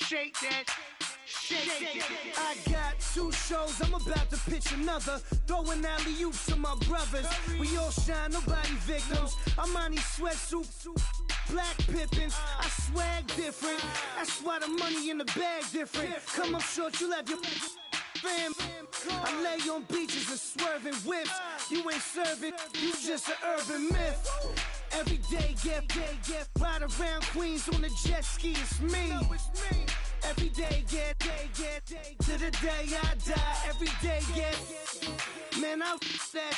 Shake that. I got 2 shows, I'm about to pitch another. Throwing alley-oops to my brothers. We all shine, nobody victims. I'm on these sweatsuits, black Pippins. I swag different. That's why the money in the bag different. Come up short, you left your fam. I lay on beaches and swerving whips. You ain't serving, you just an urban myth. Every day, get ride around Queens on the jet ski, it's me. Every day, get to the day I die. Every day, get, man, I that.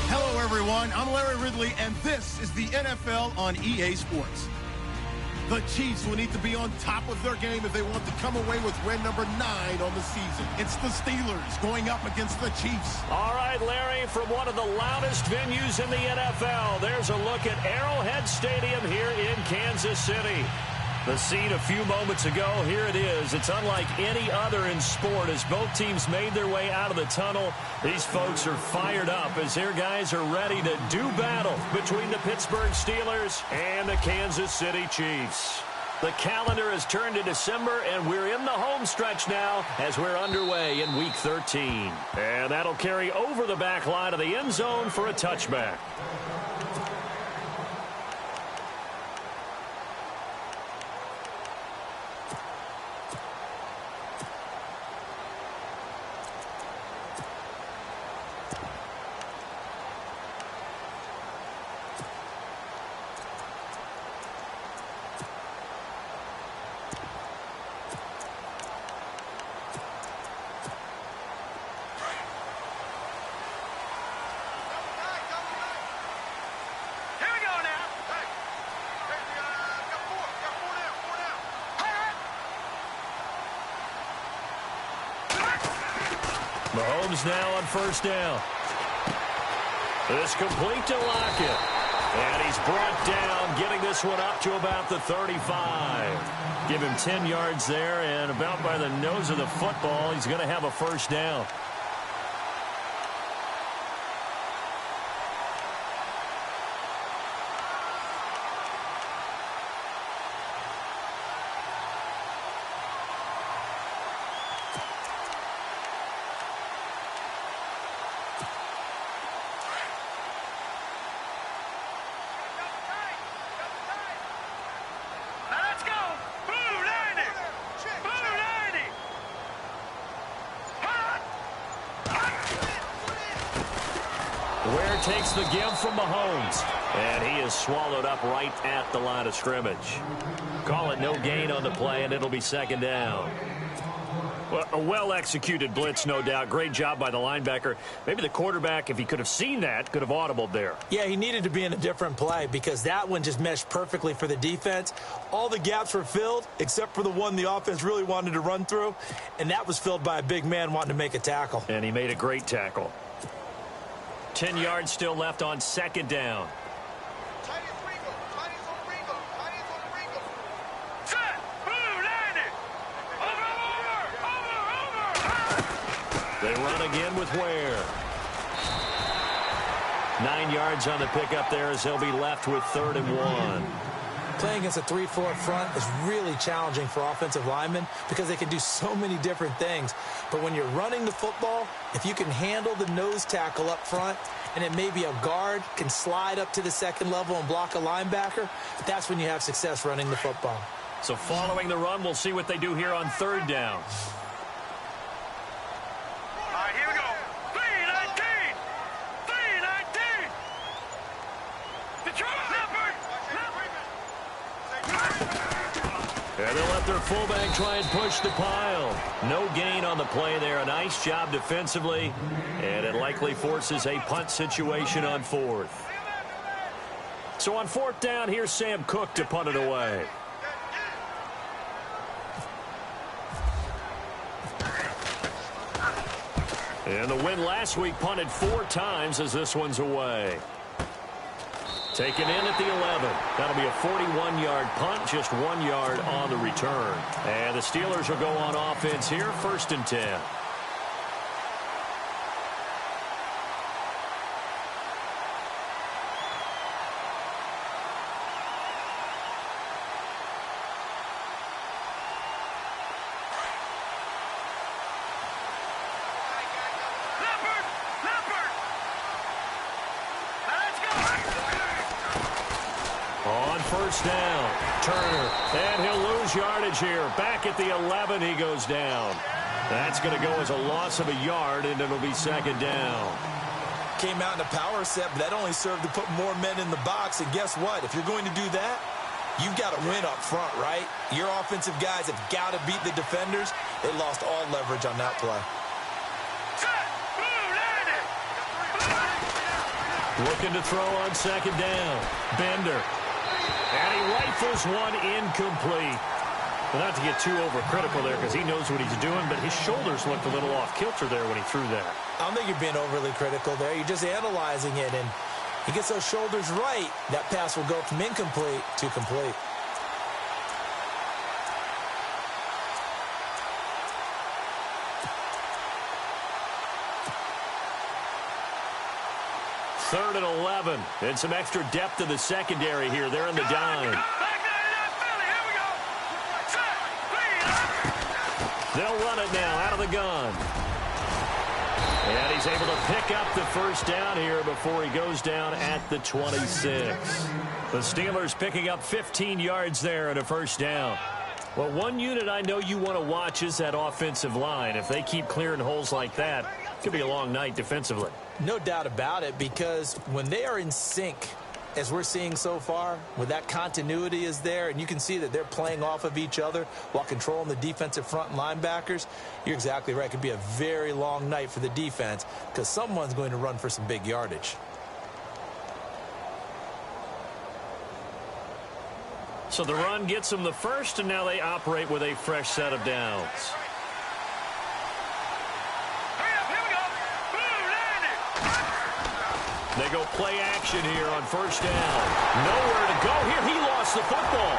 Hello, everyone. I'm Larry Ridley, and this is the NFL on EA Sports. The Chiefs will need to be on top of their game if they want to come away with win number 9 on the season. It's the Steelers going up against the Chiefs. All right, Larry, from one of the loudest venues in the NFL, there's a look at Arrowhead Stadium here in Kansas City. The scene a few moments ago, here it is. It's unlike any other in sport as both teams made their way out of the tunnel. These folks are fired up as their guys are ready to do battle between the Pittsburgh Steelers and the Kansas City Chiefs. The calendar has turned to December, and we're in the home stretch now as we're underway in Week 13. And that'll carry over the back line of the end zone for a touchback. Mahomes now on first down. This complete to Lockett. And he's brought down, getting this one up to about the 35. Give him 10 yards there, and about by the nose of the football, he's going to have a first down. Ware takes the give from Mahomes, and he is swallowed up right at the line of scrimmage. Call it no gain on the play, and it'll be second down. Well, a well-executed blitz, no doubt. Great job by the linebacker. Maybe the quarterback, if he could have seen that, could have audibled there. Yeah, he needed to be in a different play because that one just meshed perfectly for the defense. All the gaps were filled except for the one the offense really wanted to run through, and that was filled by a big man wanting to make a tackle. And he made a great tackle. 10 yards still left on second down. They run again with Ware. 9 yards on the pickup there as they'll be left with 3rd and 1. Playing against a 3-4 front is really challenging for offensive linemen because they can do so many different things. But when you're running the football, if you can handle the nose tackle up front, and it may be a guard can slide up to the second level and block a linebacker, that's when you have success running the football. So following the run, we'll see what they do here on 3rd down. All right, here we go. 3-19! 3-19! Detroit! And they'll let their fullback try and push the pile. No gain on the play there. A nice job defensively. And it likely forces a punt situation on 4th. So on 4th down, here's Sam Cook to punt it away. And the win last week punted 4 times as this one's away. Taken in at the 11. That'll be a 41-yard punt, just 1 yard on the return. And the Steelers will go on offense here, 1st and 10. On first down, Turner, and he'll lose yardage here. Back at the 11, he goes down. That's going to go as a loss of a yard, and it'll be second down. Came out in a power set, but that only served to put more men in the box. And guess what? If you're going to do that, you've got to win up front, right? Your offensive guys have got to beat the defenders. They lost all leverage on that play. Looking to throw on second down. Bender. And he rifles one incomplete. Well, not to get too overcritical there because he knows what he's doing, but his shoulders looked a little off kilter there when he threw that. I don't think you're being overly critical there. You're just analyzing it, and he gets those shoulders right. That pass will go from incomplete to complete. Third and 11, and some extra depth in the secondary here. They're in the dime. They'll run it now out of the gun. And he's able to pick up the first down here before he goes down at the 26. The Steelers picking up 15 yards there and a first down. Well, one unit I know you want to watch is that offensive line. If they keep clearing holes like that, it could be a long night defensively. No doubt about it, because when they are in sync, as we're seeing so far, when that continuity is there, and you can see that they're playing off of each other while controlling the defensive front and linebackers, you're exactly right. It could be a very long night for the defense because someone's going to run for some big yardage. So the run gets them the first, and now they operate with a fresh set of downs. They go play action here on first down. Nowhere to go here. He lost the football.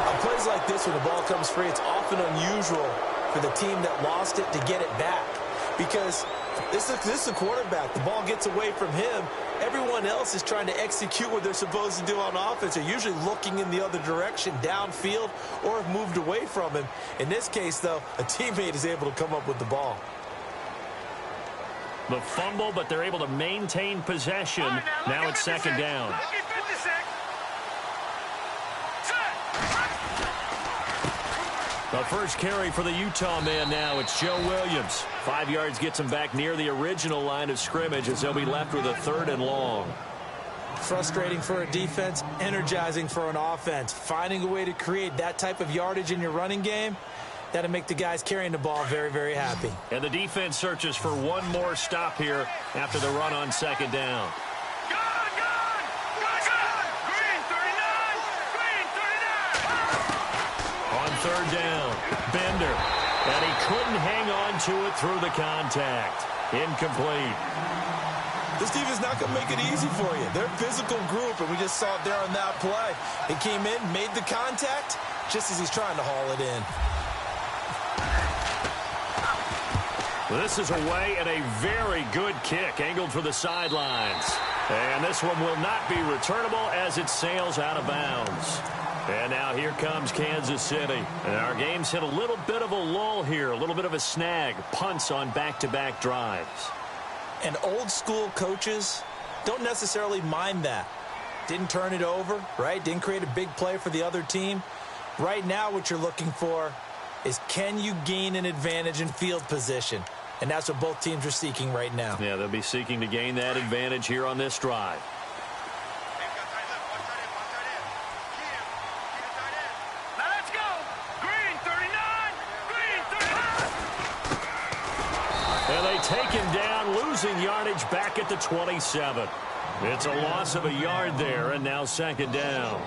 On plays like this, when the ball comes free, it's often unusual for the team that lost it to get it back. Because this is a quarterback. The ball gets away from him. Everyone else is trying to execute what they're supposed to do on offense. They're usually looking in the other direction, downfield, or have moved away from him. In this case, though, a teammate is able to come up with the ball. The fumble, but they're able to maintain possession. Now it's second down. The first carry for the Utah man now. It's Joe Williams. 5 yards gets him back near the original line of scrimmage as they'll be left with a third and long. Frustrating for a defense, energizing for an offense. Finding a way to create that type of yardage in your running game, that'll make the guys carrying the ball very, very happy. And the defense searches for one more stop here after the run on second down. On third down, Bender. And he couldn't hang on to it through the contact. Incomplete. This defense not going to make it easy for you. They're a physical group, and we just saw it there on that play. He came in, made the contact, just as he's trying to haul it in. This is away and a very good kick angled for the sidelines. And this one will not be returnable as it sails out of bounds. And now here comes Kansas City. And our game's hit a little bit of a lull here, a little bit of a snag. Punts on back-to-back drives. And old school coaches don't necessarily mind that. Didn't turn it over, right? Didn't create a big play for the other team. Right now what you're looking for is, can you gain an advantage in field position? And that's what both teams are seeking right now. Yeah, they'll be seeking to gain that advantage here on this drive. Now let's go. Green 39. Green 39. And they take him down, losing yardage back at the 27. It's a loss of a yard there, and now second down.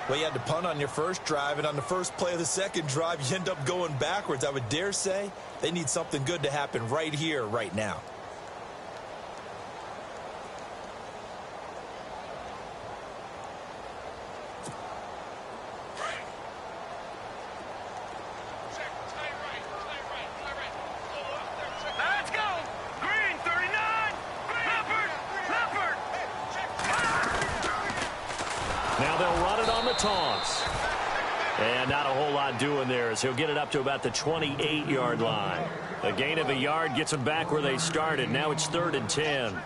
Well, you had to punt on your first drive, and on the first play of the second drive, you end up going backwards. I would dare say they need something good to happen right here, right now. Let's go. Green 39. Leopard. Now they'll run it on the toss. And not a whole lot doing there as he'll get it up to about the 28-yard line. A gain of a yard gets them back where they started. Now it's 3rd and 10.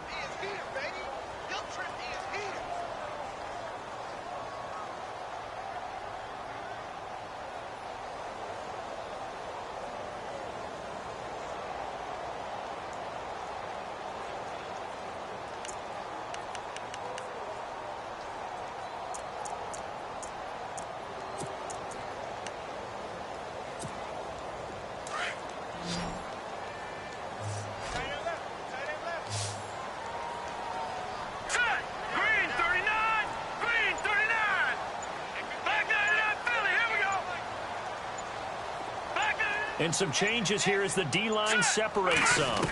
And some changes here as the D-line separates some.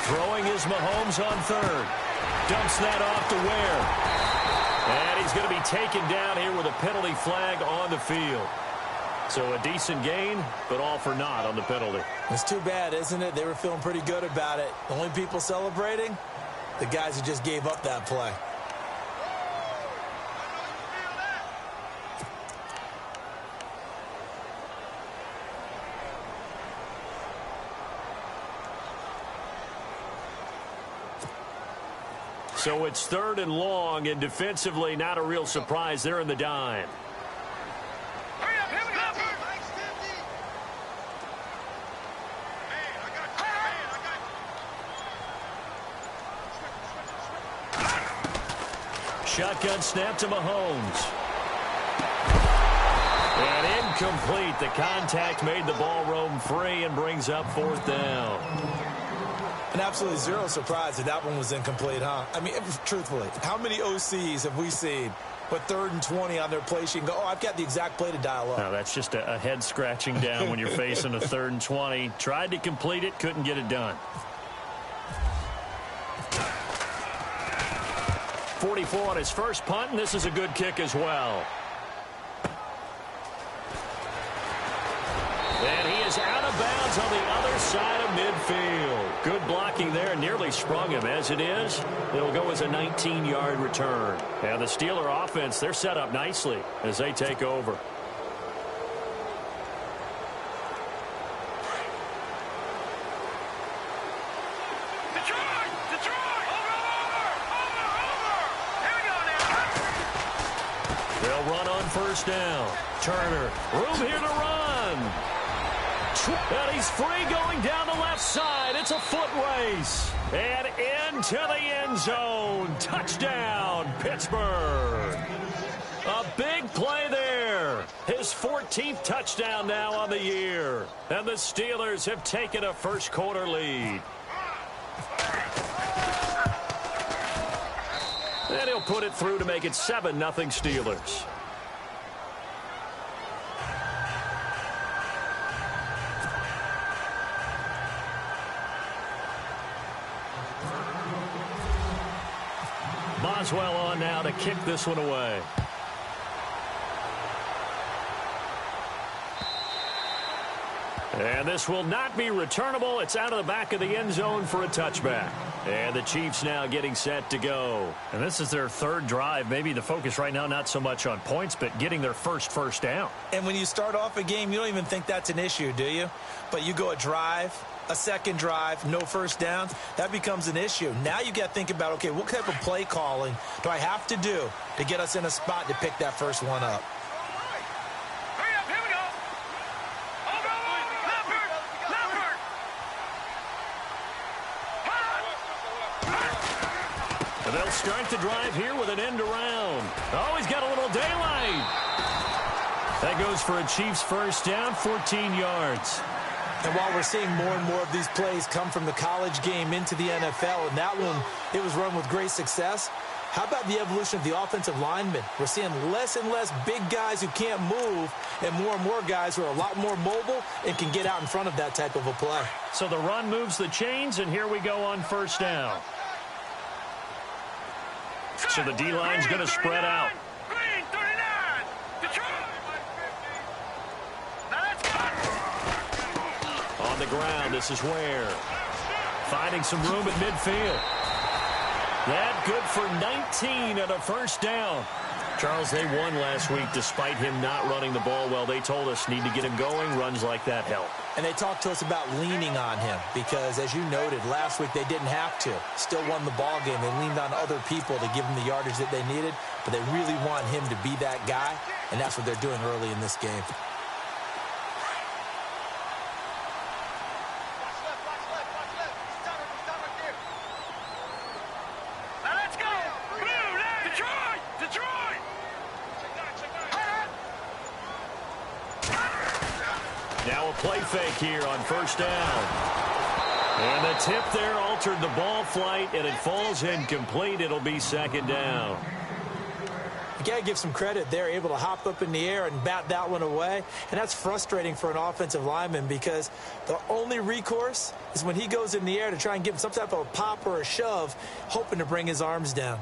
Throwing is Mahomes on third. Dumps that off to Ware. And he's going to be taken down here with a penalty flag on the field. So a decent gain, but all for naught on the penalty. It's too bad, isn't it? They were feeling pretty good about it. The only people celebrating, the guys who just gave up that play. So it's 3rd and long, and defensively not a real surprise. They're in the dime. Hurry up, here we go. Shotgun snap to Mahomes. And incomplete. The contact made the ball roam free and brings up 4th down. And absolutely zero surprise that that one was incomplete, huh? I mean, truthfully, how many OCs have we seen with 3rd and 20 on their play sheet and go, oh, I've got the exact play to dial up? No, that's just a head scratching down when you're facing a 3rd and 20. Tried to complete it, couldn't get it done. 44 on his first punt, and this is a good kick as well. And he is out of bounds on the other side of midfield. Good blocking there, nearly sprung him. As it is, it'll go as a 19-yard return. And the Steeler offense, they're set up nicely as they take over. Detroit! Detroit! Over! Here we go now. They'll run on 1st down. Turner, room here to run. And he's free going down the left side. It's a foot race. And into the end zone. Touchdown, Pittsburgh. A big play there. His 14th touchdown now on the year. And the Steelers have taken a first-quarter lead. And he'll put it through to make it 7-0 Steelers. Boswell on now to kick this one away. And this will not be returnable. It's out of the back of the end zone for a touchback. And the Chiefs now getting set to go. And this is their 3rd drive. Maybe the focus right now not so much on points, but getting their first down. And when you start off a game, you don't even think that's an issue, do you? But you go a drive, a second drive, no first down, that becomes an issue. Now you got to think about, okay, what type of play calling do I have to do to get us in a spot to pick that first one up? Hurry up, here we go. Over! Leopard! And they'll start the drive here with an end around. Oh, he's got a little daylight. That goes for a Chiefs first down, 14 yards. And while we're seeing more and more of these plays come from the college game into the NFL, and that one, it was run with great success, how about the evolution of the offensive linemen? We're seeing less and less big guys who can't move and more guys who are a lot more mobile and can get out in front of that type of a play. So the run moves the chains, and here we go on first down. So the D-line's going to spread out. Green 39. Detroit. Now let's go. On the ground, this is Ware. Finding some room at midfield. That good for 19 and a first down. Charles, they won last week despite him not running the ball well. They told us need to get him going. Runs like that help. And they talked to us about leaning on him because, as you noted, last week they didn't have to. Still won the ball game. They leaned on other people to give them the yardage that they needed, but they really want him to be that guy, and that's what they're doing early in this game. Now a play fake here on first down. And the tip there altered the ball flight, and it falls incomplete. It'll be second down. You got to give some credit. They're able to hop up in the air and bat that one away. And that's frustrating for an offensive lineman because the only recourse is when he goes in the air to try and give him some type of a pop or a shove, hoping to bring his arms down.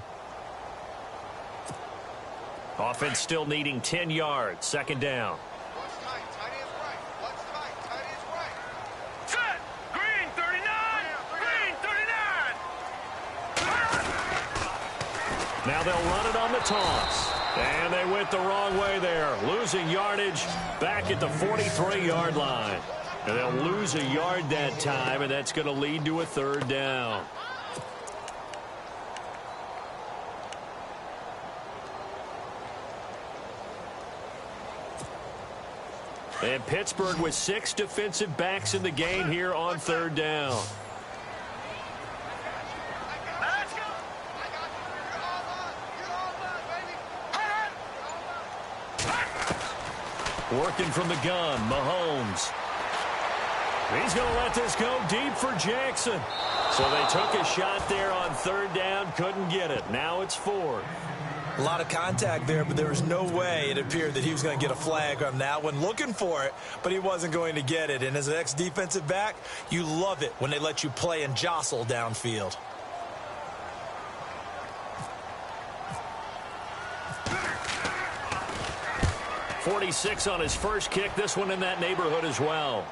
Offense still needing 10 yards. Second down. Set. Green 39. Green 39. Now they'll run it on the toss. And they went the wrong way there. Losing yardage back at the 43-yard line. And they'll lose a yard that time, and that's going to lead to a third down. And Pittsburgh with 6 defensive backs in the game here on third down. Let's go. Working from the gun, Mahomes. He's going to let this go deep for Jackson. So they took a shot there on third down, couldn't get it. Now it's 4. A lot of contact there, but there was no way it appeared that he was going to get a flag on that one. Looking for it, but he wasn't going to get it. And as an ex-defensive back, you love it when they let you play and jostle downfield. .46 on his first kick. This one in that neighborhood as well.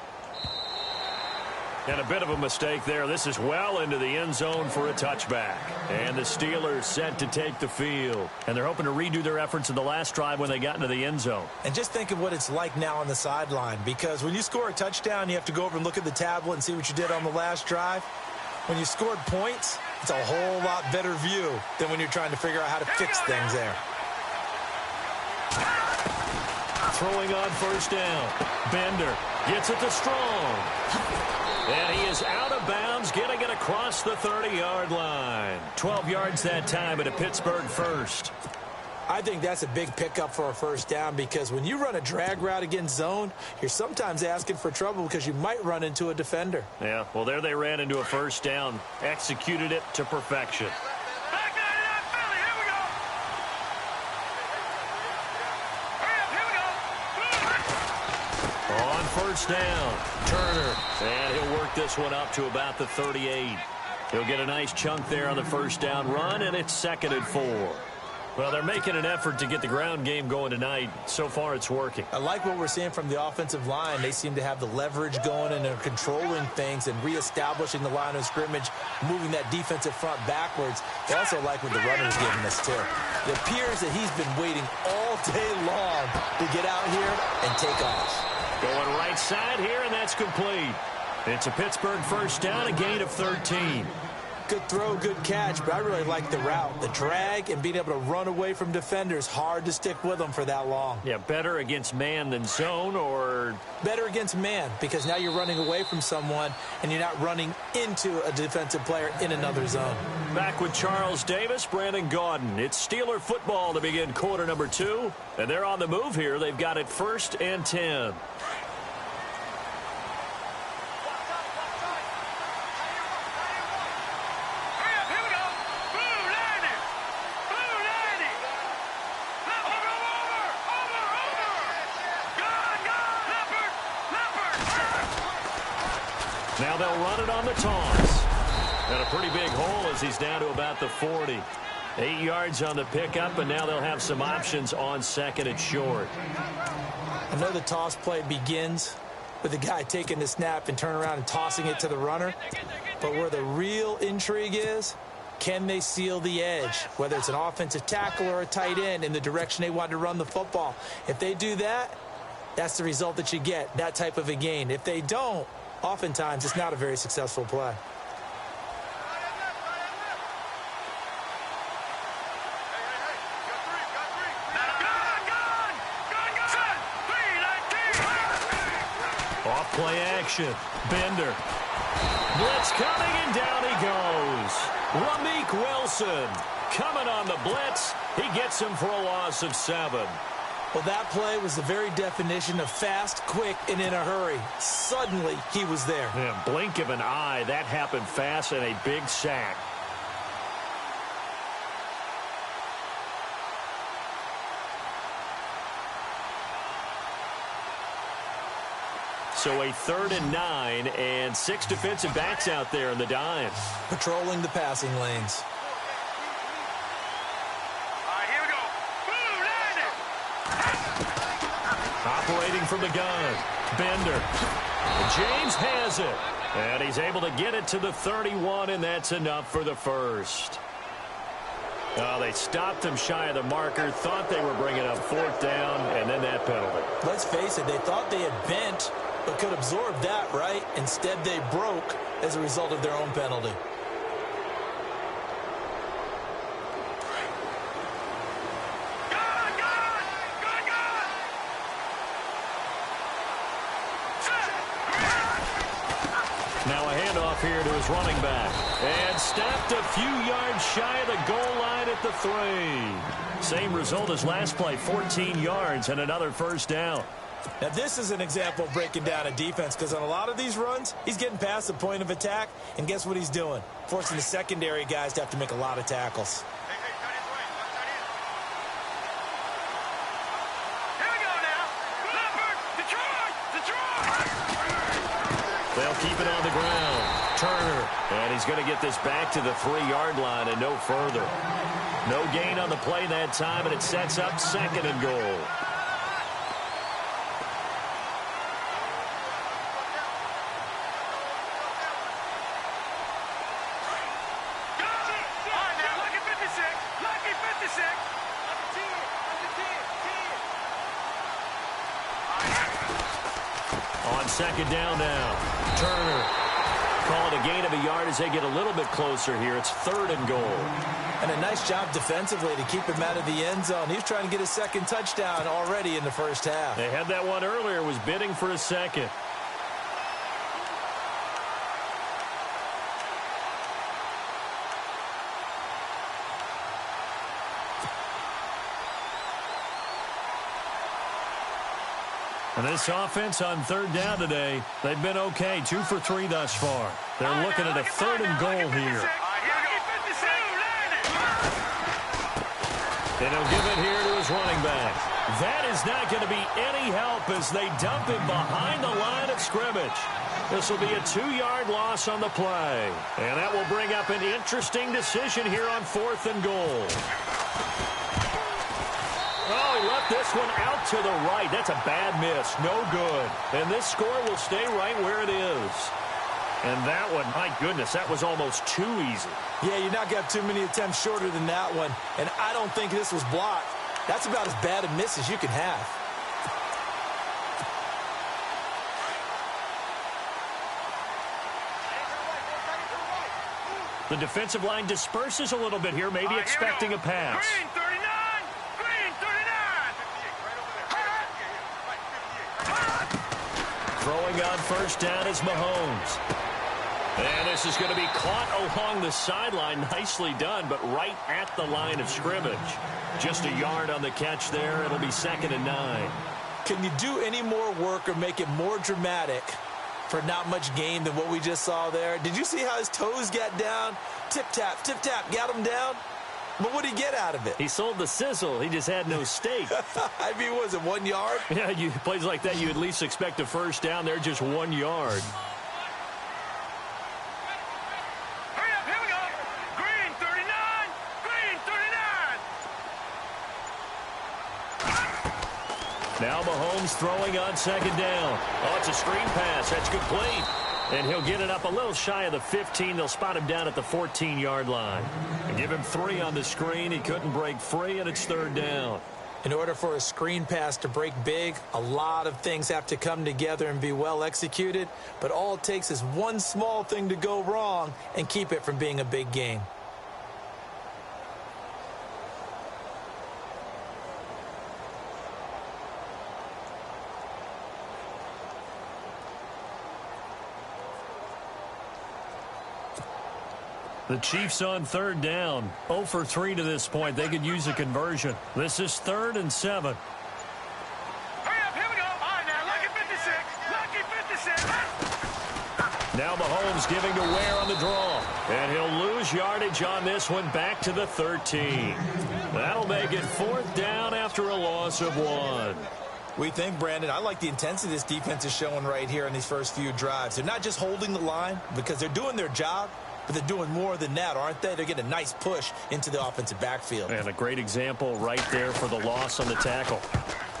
And a bit of a mistake there. This is well into the end zone for a touchback. And the Steelers set to take the field. And they're hoping to redo their efforts in the last drive when they got into the end zone. And just think of what it's like now on the sideline. Because when you score a touchdown, you have to go over and look at the tablet and see what you did on the last drive. When you scored points, it's a whole lot better view than when you're trying to figure out how to fix things there. Throwing on first down. Bender gets it to Strong. And he is out of bounds, getting it across the 30-yard line. 12 yards that time at a Pittsburgh first. I think that's a big pickup for a first down because when you run a drag route against zone, you're sometimes asking for trouble because you might run into a defender. Yeah, well, there they ran into a first down. Executed it to perfection. Back 99 Philly. Here we go. Hurry up. Here we go. On first down, Turner. And he'll work this one up to about the 38. He'll get a nice chunk there on the first down run, and it's 2nd and 4. Well, they're making an effort to get the ground game going tonight. So far, it's working. I like what we're seeing from the offensive line. They seem to have the leverage going and they're controlling things and reestablishing the line of scrimmage, moving that defensive front backwards. I also like what the runner's giving us, too. It appears that he's been waiting all day long to get out here and take off. Going right side here, and that's complete. It's a Pittsburgh first down, a gain of 13. Good throw, good catch, but I really like the route. The drag and being able to run away from defenders, hard to stick with them for that long. Yeah, better against man than zone, or better against man because now you're running away from someone and you're not running into a defensive player in another zone. Back with Charles Davis, Brandon Gaudin. It's Steeler football to begin quarter number 2, and they're on the move here. They've got it 1st and 10. Now they'll run it on the toss. And a pretty big hole as he's down to about the 40. 8 yards on the pickup, and now they'll have some options on 2nd and short. I know the toss play begins with the guy taking the snap and turning around and tossing it to the runner. But where the real intrigue is, can they seal the edge, whether it's an offensive tackle or a tight end, in the direction they want to run the football? If they do that, that's the result that you get, that type of a gain. If they don't, oftentimes it's not a very successful play. Off play action. Bender. Blitz coming, and down he goes. Rameek Wilson coming on the blitz. He gets him for a loss of 7. Well, that play was the very definition of fast, quick, and in a hurry. Suddenly, he was there. Yeah, blink of an eye. That happened fast, and a big sack. So a 3rd and 9 and 6 defensive backs out there in the dime. Patrolling the passing lanes. All right, here we go. Boom, Operating from the gun. Bender. James has it. And he's able to get it to the 31, and that's enough for the first. Oh, they stopped him shy of the marker, thought they were bringing up 4th down, and then that penalty. Let's face it, they thought they had bent, but could absorb that, right? Instead, they broke as a result of their own penalty. Now a handoff here to his running back. And stopped a few yards shy of the goal line at the 3. Same result as last play, 14 yards and another 1st down. Now this is an example of breaking down a defense, because on a lot of these runs, he's getting past the point of attack, and guess what he's doing? Forcing the secondary guys to have to make a lot of tackles. They'll keep it on the ground. Turner. And he's going to get this back to the 3-yard line and no further. No gain on the play that time, and it sets up 2nd and goal. On 2nd down now. Turner. Call it a gain of a yard as they get a little bit closer here. It's 3rd and goal. And a nice job defensively to keep him out of the end zone. He's trying to get his 2nd touchdown already in the 1st half. They had that one earlier, was bidding for a 2nd. And this offense on 3rd down today, they've been okay. 2 for 3 thus far. They're looking at a 3rd and goal here. And he'll give it here to his running back. That is not going to be any help as they dump him behind the line of scrimmage. This will be a 2-yard loss on the play. And that will bring up an interesting decision here on 4th and goal. Oh, he left this one out to the right. That's a bad miss. No good. And this score will stay right where it is. And that one, my goodness, that was almost too easy. Yeah, you're not going to have too many attempts shorter than that one. And I don't think this was blocked. That's about as bad a miss as you can have. The defensive line disperses a little bit here, maybe expecting a pass. Green 39! Green 39! Throwing on 1st down is Mahomes. And this is going to be caught along the sideline. Nicely done, but right at the line of scrimmage. Just a yard on the catch there. It'll be 2nd and 9. Can you do any more work or make it more dramatic for not much gain than what we just saw there? Did you see how his toes got down? Tip-tap, got him down. But what did he get out of it? He sold the sizzle. He just had no steak. I mean, was it 1 yard? Yeah, plays like that, you at least expect a 1st down there, just 1 yard. Hurry up, here we go. Green 39! Green 39! Now Mahomes throwing on 2nd down. Oh, it's a screen pass. That's complete. And he'll get it up a little shy of the 15. They'll spot him down at the 14-yard line. And give him 3 on the screen. He couldn't break free, and it's 3rd down. In order for a screen pass to break big, a lot of things have to come together and be well executed. But all it takes is one small thing to go wrong and keep it from being a big gain. The Chiefs on 3rd down. 0 for 3 to this point. They could use a conversion. This is 3rd and 7. Hurry up, here we go. All right, now, lucky 56. Lucky 56. Now Mahomes giving to Ware on the draw. And he'll lose yardage on this one back to the 13. That'll make it 4th down after a loss of 1. What do you think, Brandon? I like the intensity this defense is showing right here in these first few drives. They're not just holding the line because they're doing their job, but they're doing more than that, aren't they? They're getting a nice push into the offensive backfield. And a great example right there for the loss on the tackle.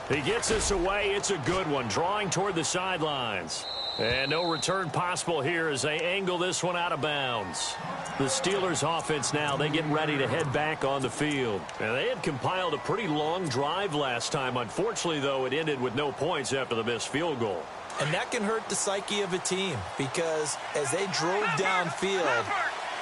He gets this away. It's a good one, drawing toward the sidelines. And no return possible here as they angle this one out of bounds. The Steelers offense now, they get ready to head back on the field. And they had compiled a pretty long drive last time. Unfortunately, though, it ended with no points after the missed field goal. And that can hurt the psyche of a team because as they drove downfield,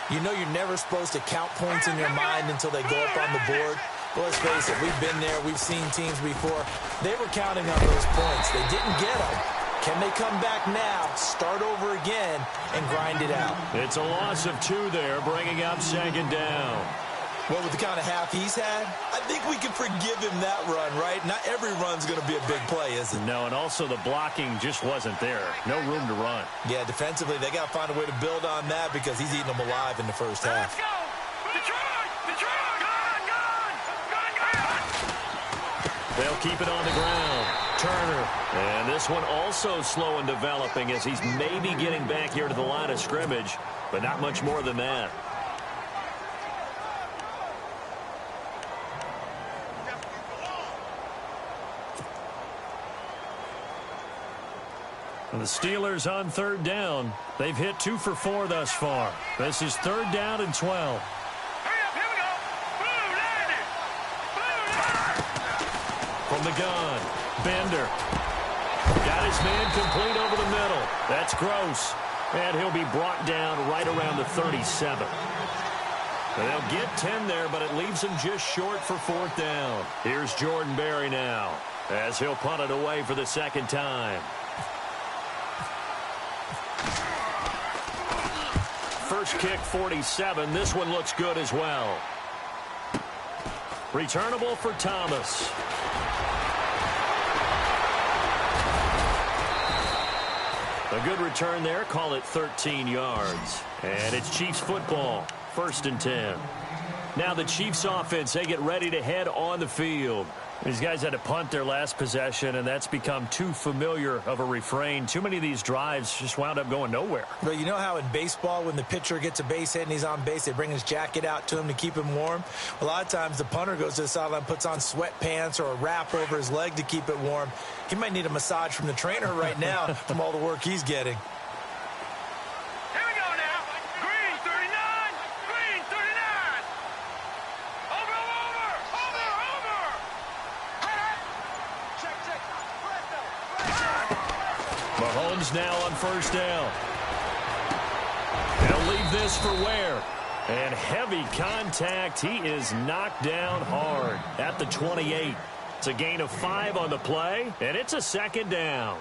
you know you're never supposed to count points in your mind until they go up on the board. But let's face it, we've been there. We've seen teams before. They were counting on those points. They didn't get them. Can they come back now, start over again, and grind it out? It's a loss of 2 there, bringing up second down. Well, with the kind of half he's had, I think we can forgive him that run, right? Not every run's going to be a big play, is it? No, and also the blocking just wasn't there. No room to run. Yeah, defensively, they got to find a way to build on that because he's eating them alive in the first half. Let's go! Detroit! Detroit! Gone! They'll keep it on the ground. Turner. And this one also slow in developing as he's maybe getting back here to the line of scrimmage, but not much more than that. And the Steelers on third down. They've hit 2 for 4 thus far. This is third down and 12. Hurry up, here we go! Blue landed! Blue From the gun, Bender. Got his man complete over the middle. That's Gross. And he'll be brought down right around the 37. They'll get 10 there, but it leaves him just short for fourth down. Here's Jordan Berry now as he'll punt it away for the second time. First kick, 47. This one looks good as well. Returnable for Thomas. A good return there. Call it 13 yards. And it's Chiefs football. First and 10. Now the Chiefs offense, they get ready to head on the field. These guys had to punt their last possession, and that's become too familiar of a refrain. Too many of these drives just wound up going nowhere. But you know how in baseball, when the pitcher gets a base hit and he's on base, they bring his jacket out to him to keep him warm? A lot of times the punter goes to the sideline, puts on sweatpants or a wrap over his leg to keep it warm. He might need a massage from the trainer right now from all the work he's getting. Here we go now. Green 39. Green 39. Over. Mahomes now on first down. He'll leave this for Ware. And heavy contact. He is knocked down hard at the 28. It's a gain of 5 on the play, and it's a second down.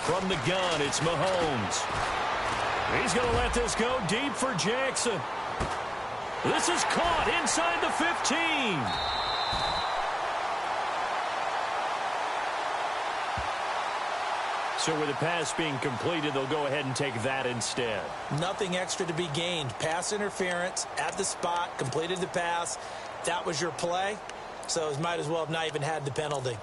From the gun, it's Mahomes. He's going to let this go deep for Jackson. This is caught inside the 15. So with the pass being completed, they'll go ahead and take that instead. Nothing extra to be gained. Pass interference at the spot, completed the pass. That was your play, so it might as well have not even had the penalty.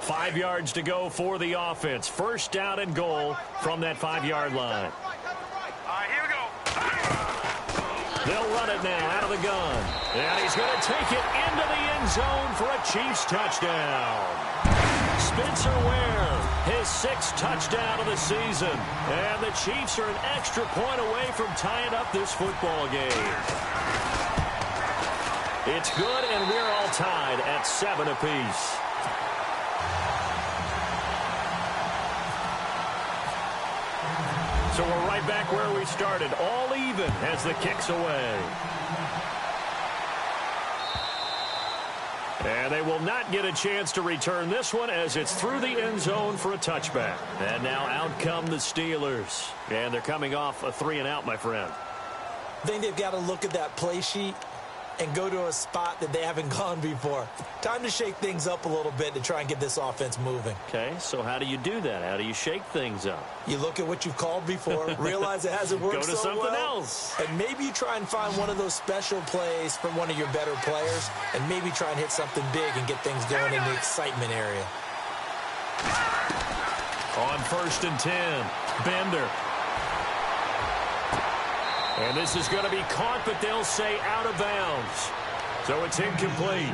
Five yards to go for the offense. First down and goal from that 5-yard line. All right, here we go. They'll run it now out of the gun. And he's going to take it into the end zone for a Chiefs touchdown. Spencer Ware, his 6th touchdown of the season. And the Chiefs are an extra point away from tying up this football game. It's good, and we're all tied at 7 apiece. So we're right back where we started, all even as the kick's away. And they will not get a chance to return this one as it's through the end zone for a touchback. And now out come the Steelers. And they're coming off a 3-and-out, my friend. I think they've got to look at that play sheet and go to a spot that they haven't gone before. Time to shake things up a little bit to try and get this offense moving. Okay, so how do you do that? How do you shake things up? You look at what you've called before, realize it hasn't worked so well. Go to something else. And maybe you try and find one of those special plays from one of your better players, and maybe try and hit something big and get things going in the excitement area. On 1st and 10, Bender. And this is going to be caught, but they'll say out of bounds. So it's incomplete.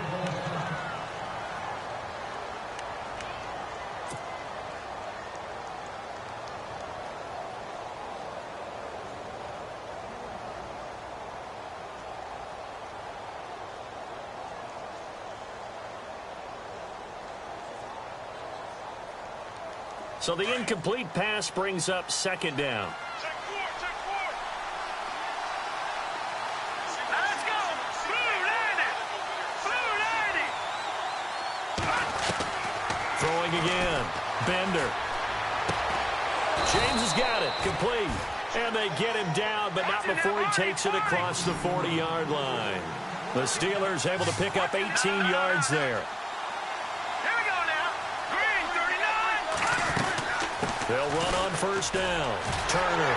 So the incomplete pass brings up 2nd down. Throwing again. Bender. James has got it. Complete. And they get him down, but not before he takes it across the 40-yard line. The Steelers able to pick up 18 yards there. Here we go now. Green, 39. They'll run on 1st down. Turner.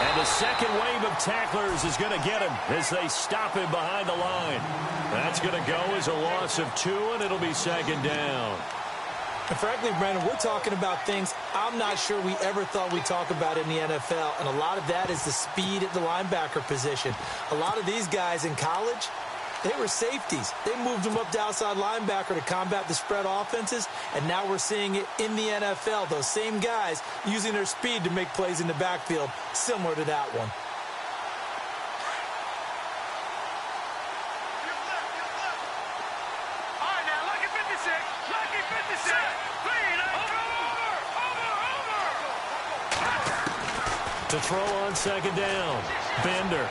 And the second wave of tacklers is going to get him as they stop him behind the line. That's going to go as a loss of 2, and it'll be 2nd down. And frankly, Brandon, we're talking about things I'm not sure we ever thought we'd talk about in the NFL, and a lot of that is the speed at the linebacker position. A lot of these guys in college, they were safeties. They moved them up to outside linebacker to combat the spread offenses, and now we're seeing it in the NFL. Those same guys using their speed to make plays in the backfield, similar to that one. To throw on 2nd down. Bender.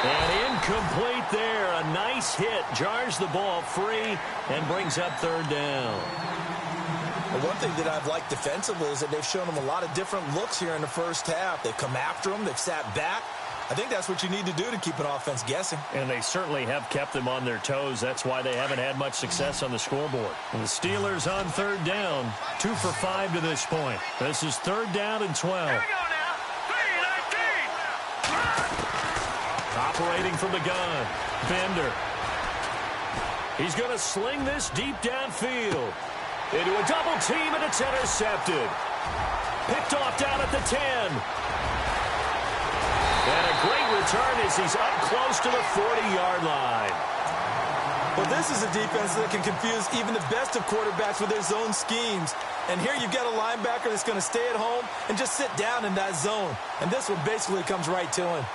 And incomplete there. A nice hit. Jars the ball free and brings up 3rd down. Well, one thing that I've liked defensively is that they've shown them a lot of different looks here in the first half. They've come after them. They've sat back. I think that's what you need to do to keep an offense guessing. And they certainly have kept them on their toes. That's why they haven't had much success on the scoreboard. And the Steelers on 3rd down. 2 for 5 to this point. This is 3rd down and 12. Here we go now. 3-19. Operating from the gun. Bender. He's going to sling this deep downfield. Into a double team, and it's intercepted. Picked off down at the 10. And a great return as he's up close to the 40-yard line. Well, this is a defense that can confuse even the best of quarterbacks with their zone schemes. And here you've got a linebacker that's going to stay at home and just sit down in that zone. And this one basically comes right to him.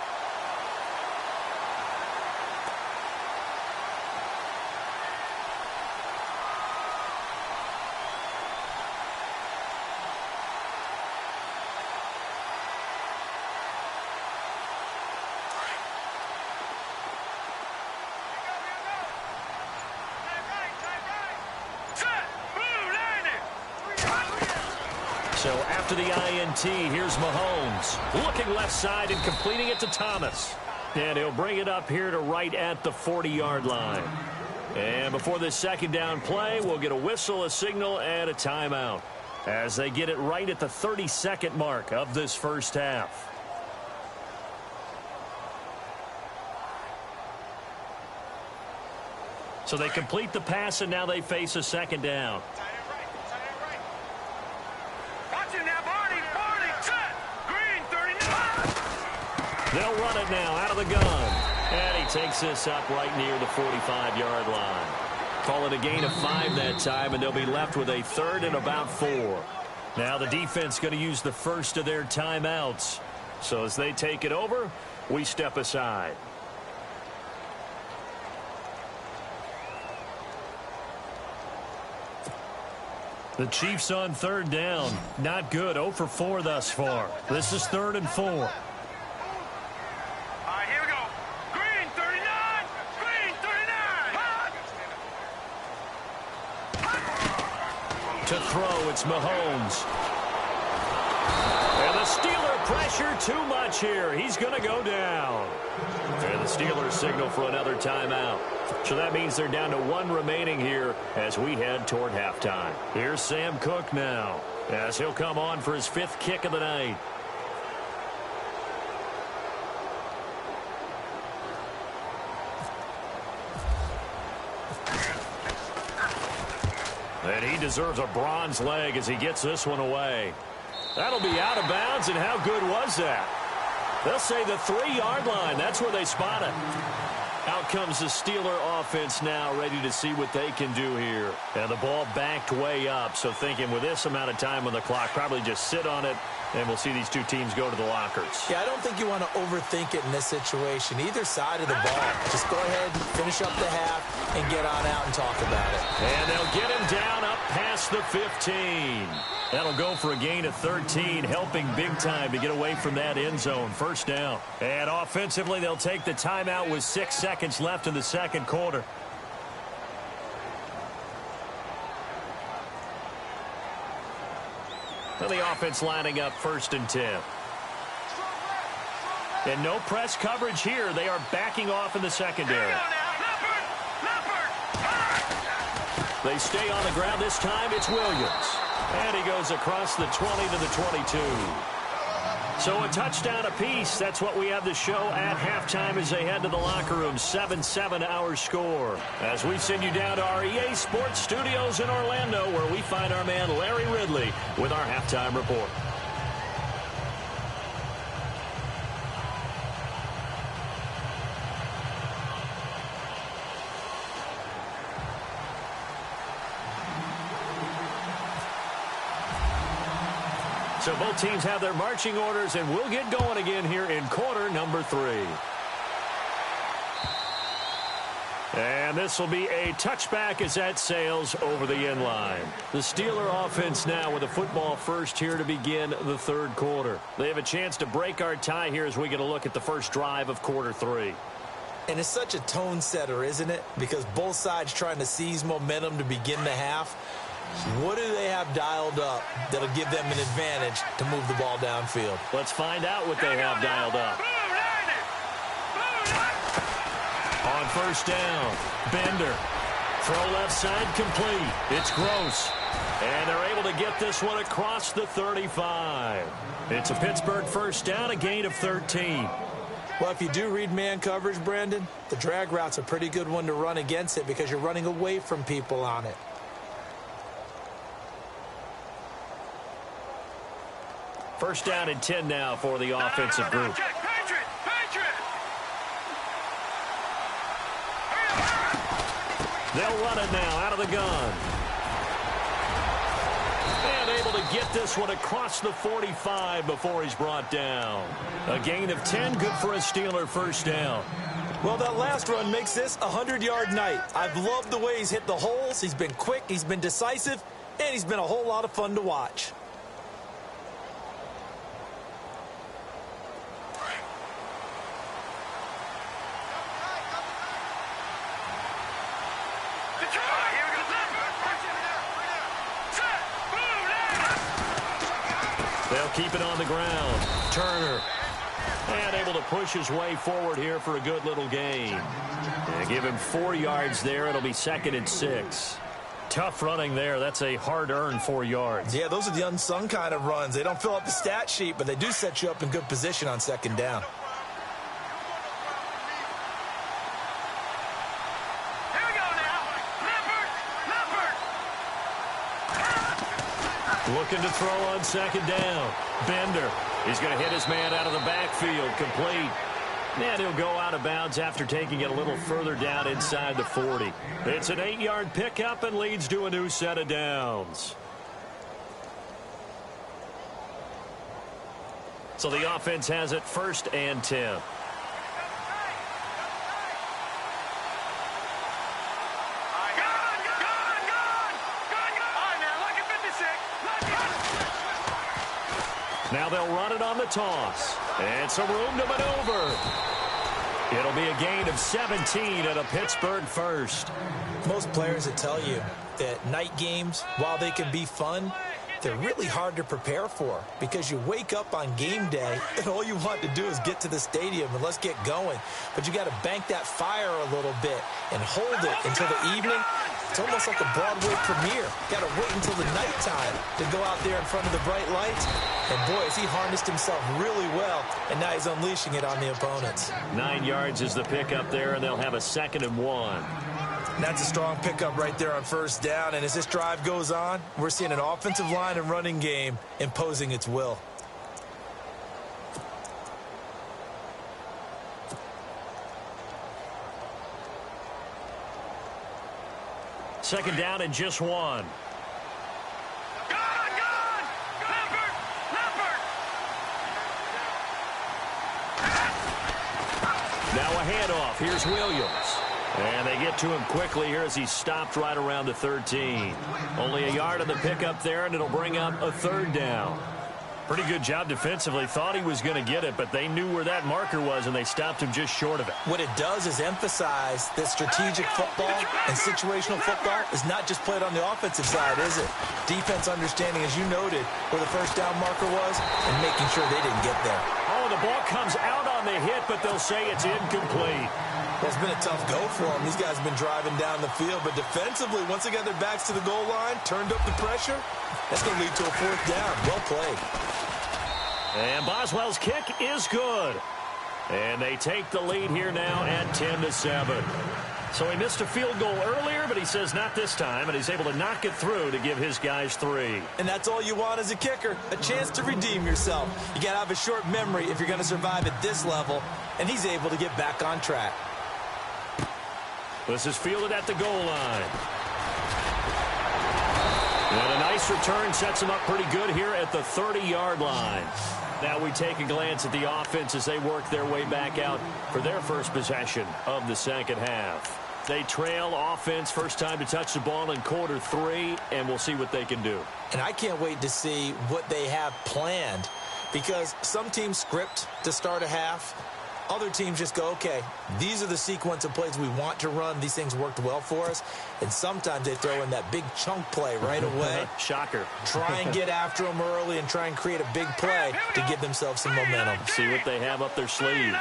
So after the INT, here's Mahomes. Looking left side and completing it to Thomas. And he'll bring it up here to right at the 40-yard line. And before this 2nd down play, we'll get a whistle, a signal, and a timeout as they get it right at the 32nd mark of this first half. So they complete the pass, and now they face a 2nd down. They'll run it now out of the gun. And he takes this up right near the 45-yard line. Call it a gain of 5 that time, and they'll be left with a 3rd and about 4. Now the defense going to use the first of their timeouts. So as they take it over, we step aside. The Chiefs on third down. Not good. 0 for 4 thus far. This is 3rd and 4. All right, here we go. Green 39. Green 39. To throw, it's Mahomes. And the Steeler pressure too much here. He's going to go down. And the Steelers signal for another timeout. So that means they're down to 1 remaining here as we head toward halftime. Here's Sam Cook now as he'll come on for his 5th kick of the night. And he deserves a bronze leg as he gets this one away. That'll be out of bounds, and how good was that? They'll say the 3-yard line. That's where they spot it. Out comes the Steeler offense now, ready to see what they can do here. And the ball backed way up, so thinking with this amount of time on the clock, probably just sit on it, and we'll see these two teams go to the lockers. Yeah, I don't think you want to overthink it in this situation. Either side of the ball. Just go ahead and finish up the half and get on out and talk about it. And they'll get him down up past the 15. That'll go for a gain of 13, helping big time to get away from that end zone. First down. And offensively, they'll take the timeout with 6 seconds left in the second quarter. And the offense lining up 1st and 10. And no press coverage here. They are backing off in the secondary. They stay on the ground this time. It's Williams. And he goes across the 20 to the 22. So a touchdown apiece. That's what we have to show at halftime as they head to the locker room. 7-7 our score. As we send you down to our EA Sports Studios in Orlando, where we find our man Larry Ridley with our halftime report. So both teams have their marching orders, and we'll get going again here in quarter number 3. And this will be a touchback as that sails over the end line. The Steeler offense now with a football first here to begin the 3rd quarter. They have a chance to break our tie here as we get a look at the first drive of quarter 3. And it's such a tone setter, isn't it? Because both sides trying to seize momentum to begin the half. What do they have dialed up that'll give them an advantage to move the ball downfield? Let's find out what they have dialed up. On first down, Bender. Throw left side complete. It's Gross. And they're able to get this one across the 35. It's a Pittsburgh first down, a gain of 13. Well, if you do read man coverage, Brandon, the drag route's a pretty good one to run against it because you're running away from people on it. First down and 10 now for the offensive group. They'll run it now out of the gun. And able to get this one across the 45 before he's brought down. A gain of 10, good for a Steeler first down. Well, that last run makes this a 100-yard night. I've loved the way he's hit the holes. He's been quick, he's been decisive, and he's been a whole lot of fun to watch. They'll keep it on the ground. Turner. And able to push his way forward here for a good little gain. And give him 4 yards there. It'll be 2nd and 6. Tough running there. That's a hard-earned 4 yards. Yeah, those are the unsung kind of runs. They don't fill out the stat sheet, but they do set you up in good position on 2nd down. Looking to throw on 2nd down. Bender. He's going to hit his man out of the backfield. Complete. And he'll go out of bounds after taking it a little further down inside the 40. It's an 8-yard pickup and leads to a new set of downs. So the offense has it 1st and 10. Now they'll run it on the toss. And some room to maneuver. It'll be a gain of 17 at a Pittsburgh first. Most players will tell you that night games, while they can be fun, they're really hard to prepare for because you wake up on game day and all you want to do is get to the stadium and let's get going. But you got to bank that fire a little bit and hold it until the evening. It's almost like a Broadway premiere. Got to wait until the nighttime to go out there in front of the bright lights. And boy, has he harnessed himself really well, and now he's unleashing it on the opponents. 9 yards is the pickup there, and they'll have a 2nd and 1. That's a strong pickup right there on first down. And as this drive goes on, we're seeing an offensive line and running game imposing its will. Second down and just 1. Gone! Leopard! Leopard! Now a handoff. Here's Williams. And they get to him quickly here as he stopped right around the 13. Only a yard on the pickup there, and it'll bring up a 3rd down. Pretty good job defensively. Thought he was going to get it, but they knew where that marker was, and they stopped him just short of it. What it does is emphasize that strategic football and situational football is not just played on the offensive side, is it? Defense understanding, as you noted, where the first down marker was and making sure they didn't get there. Oh, the ball comes out on the hit, but they'll say it's incomplete. Well, it's been a tough go for them. These guys have been driving down the field, but defensively, once they got their backs to the goal line, turned up the pressure, that's going to lead to a 4th down. Well played. And Boswell's kick is good. And they take the lead here now at 10-7. So he missed a field goal earlier, but he says not this time, and he's able to knock it through to give his guys 3. And that's all you want as a kicker, a chance to redeem yourself. You got to have a short memory if you're going to survive at this level, and he's able to get back on track. This is fielded at the goal line. And a nice return sets him up pretty good here at the 30-yard line. Now we take a glance at the offense as they work their way back out for their first possession of the second half. They trail offense, first time to touch the ball in quarter 3, and we'll see what they can do. And I can't wait to see what they have planned, because some teams script to start a half. Other teams just go, okay, these are the sequence of plays we want to run. These things worked well for us. And sometimes they throw in that big chunk play right away. Shocker. Try and get after them early and try and create a big play to give themselves some momentum. See what they have up their sleeve.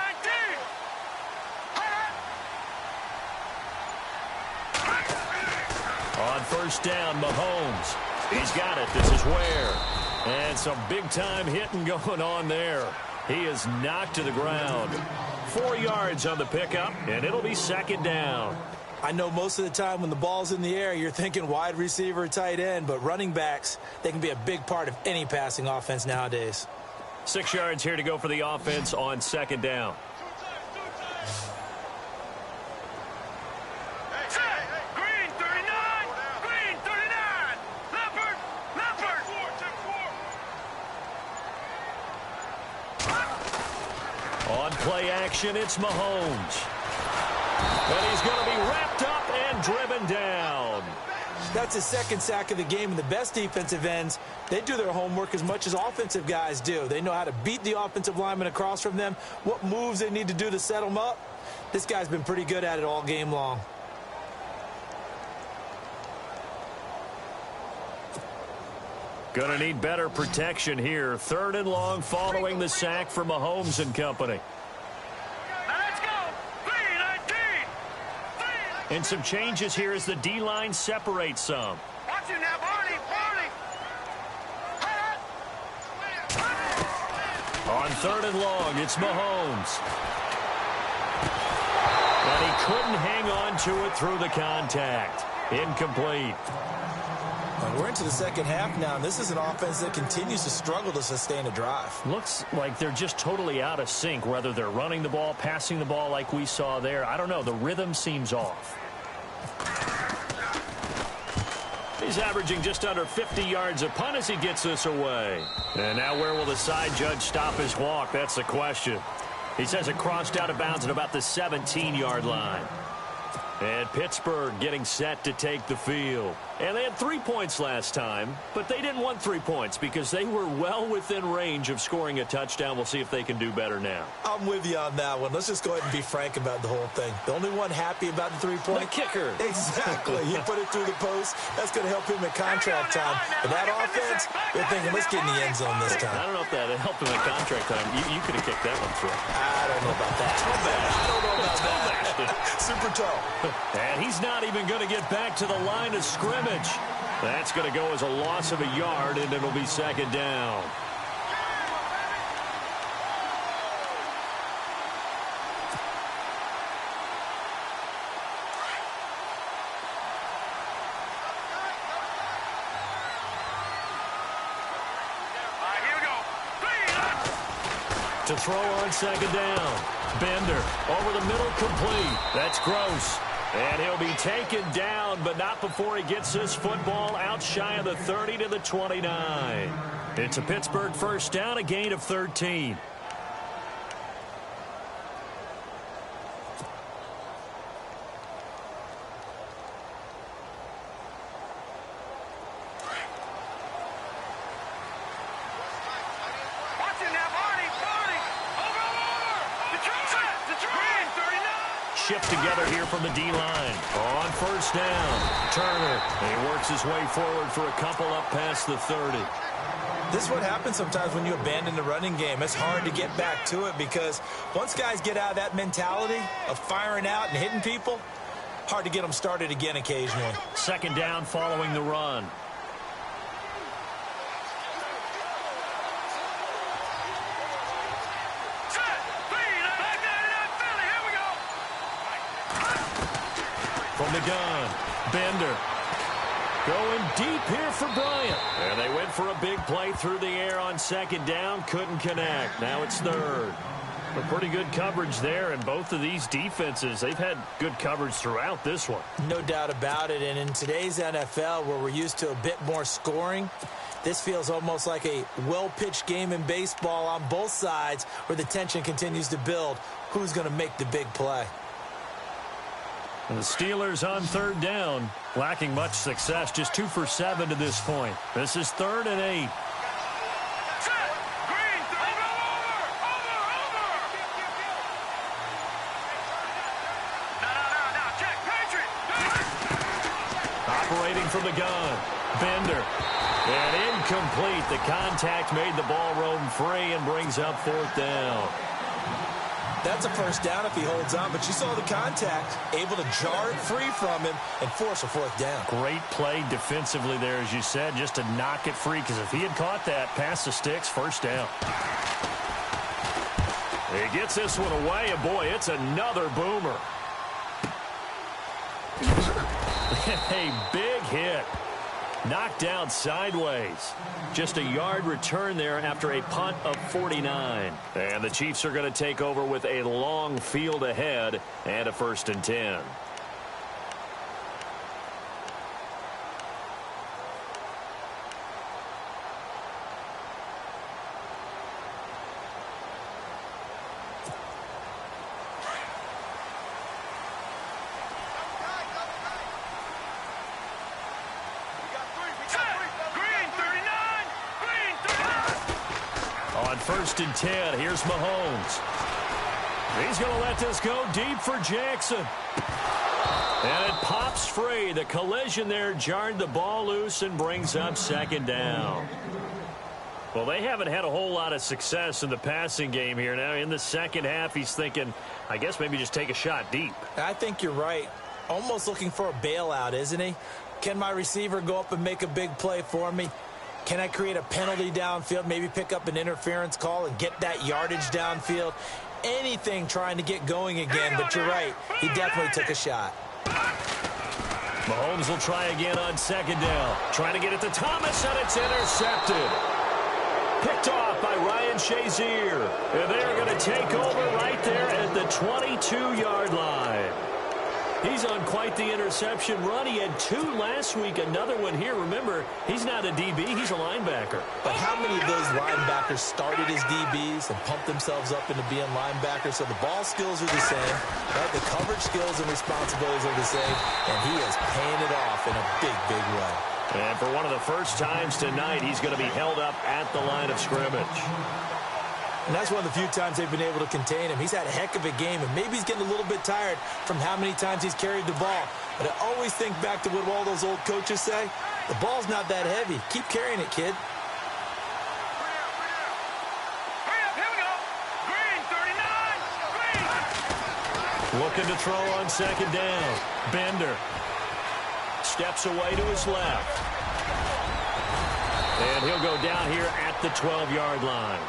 On first down, Mahomes. He's got it. This is Ware. And some big-time hitting going on there. He is knocked to the ground. 4 yards on the pickup, and it'll be second down. I know most of the time when the ball's in the air, you're thinking wide receiver, tight end, but running backs, they can be a big part of any passing offense nowadays. 6 yards here to go for the offense on second down. Green 39! Green 39! Leopard! Leopard! On play action, it's Mahomes. And he's going to be wrapped up and driven down. That's his 2nd sack of the game, and the best defensive ends, they do their homework as much as offensive guys do. They know how to beat the offensive lineman across from them, what moves they need to do to set them up. This guy's been pretty good at it all game long. Gonna need better protection here. 3rd and long following the sack from Mahomes and company. Now let's go! Green 19! And some changes here as the D-line separates some. Watch it now, Barney! Barney! On 3rd and long, it's Mahomes. And he couldn't hang on to it through the contact. Incomplete. We're into the second half now, and this is an offense that continues to struggle to sustain a drive. Looks like they're just totally out of sync, whether they're running the ball, passing the ball like we saw there. I don't know. The rhythm seems off. He's averaging just under 50 yards a punt as he gets this away. And now where will the side judge stop his walk? That's the question. He says it crossed out of bounds at about the 17-yard line. And Pittsburgh getting set to take the field. And they had 3 points last time, but they didn't want 3 points because they were well within range of scoring a touchdown. We'll see if they can do better now. I'm with you on that one. Let's just go ahead and be frank about the whole thing. The only one happy about the 3-point? The kicker. Exactly. He put it through the post. That's going to help him in contract time. But that offense, they're thinking, let's get in the end zone this time. I don't know if that helped him in contract time. You could have kicked that one through. I don't know about that. I don't know about that. Super toe. And he's not even going to get back to the line of scrimmage. That's going to go as a loss of a yard, and it'll be second down. Here we go. To throw on second down. Bender over the middle, complete. That's Gross. And he'll be taken down, but not before he gets his football out shy of the 30 to the 29. It's a Pittsburgh first down, a gain of 13. Watch it now, Barney. Over. Detroit. 39. Shift together here from the D-line. On first down, Turner. And he works his way forward for a couple up past the 30. This is what happens sometimes when you abandon the running game. It's hard to get back to it because once guys get out of that mentality of firing out and hitting people, hard to get them started again occasionally. Second down following the run. From the gun, Bender. Going deep here for Bryant. And they went for a big play through the air on second down. Couldn't connect. Now it's third. But pretty good coverage there, and both of these defenses, they've had good coverage throughout this one. No doubt about it. And in today's NFL, where we're used to a bit more scoring, this feels almost like a well-pitched game in baseball on both sides where the tension continues to build. Who's going to make the big play? And the Steelers on third down, lacking much success, just 2 for 7 to this point. This is 3rd and 8. Green, over. No, check, Patriot. Operating from the gun, Bender. And incomplete. The contact made the ball roam free and brings up 4th down. That's a first down if he holds on, but you saw the contact, able to jar it free from him and force a 4th down. Great play defensively there, as you said, just to knock it free, because if he had caught that past the sticks, first down. He gets this one away, and boy, it's another boomer. A big hit. Knocked down sideways. Just a yard return there after a punt of 49. And the Chiefs are going to take over with a long field ahead and a 1st and 10. On 1st and 10, here's Mahomes. He's going to let this go deep for Jackson. And it pops free. The collision there jarred the ball loose and brings up 2nd down. Well, they haven't had a whole lot of success in the passing game here. Now, in the second half, he's thinking, I guess maybe just take a shot deep. I think you're right. Almost looking for a bailout, isn't he? Can my receiver go up and make a big play for me? Can I create a penalty downfield, maybe pick up an interference call and get that yardage downfield? Anything trying to get going again, but you're right. He definitely took a shot. Mahomes will try again on 2nd down. Trying to get it to Thomas, and it's intercepted. Picked off by Ryan Shazier. And they're going to take over right there at the 22-yard line. He's on quite the interception run. He had 2 last week, another one here. Remember, he's not a DB, he's a linebacker. But how many of those linebackers started as DBs and pumped themselves up into being linebackers? So the ball skills are the same, right? The coverage skills and responsibilities are the same, and he is paying it off in a big, big way. And for one of the first times tonight, he's going to be held up at the line of scrimmage. And that's one of the few times they've been able to contain him. He's had a heck of a game, and maybe he's getting a little bit tired from how many times he's carried the ball. But I always think back to what all those old coaches say. The ball's not that heavy. Keep carrying it, kid. Looking to throw on second down. Bender steps away to his left. And he'll go down here at the 12-yard line.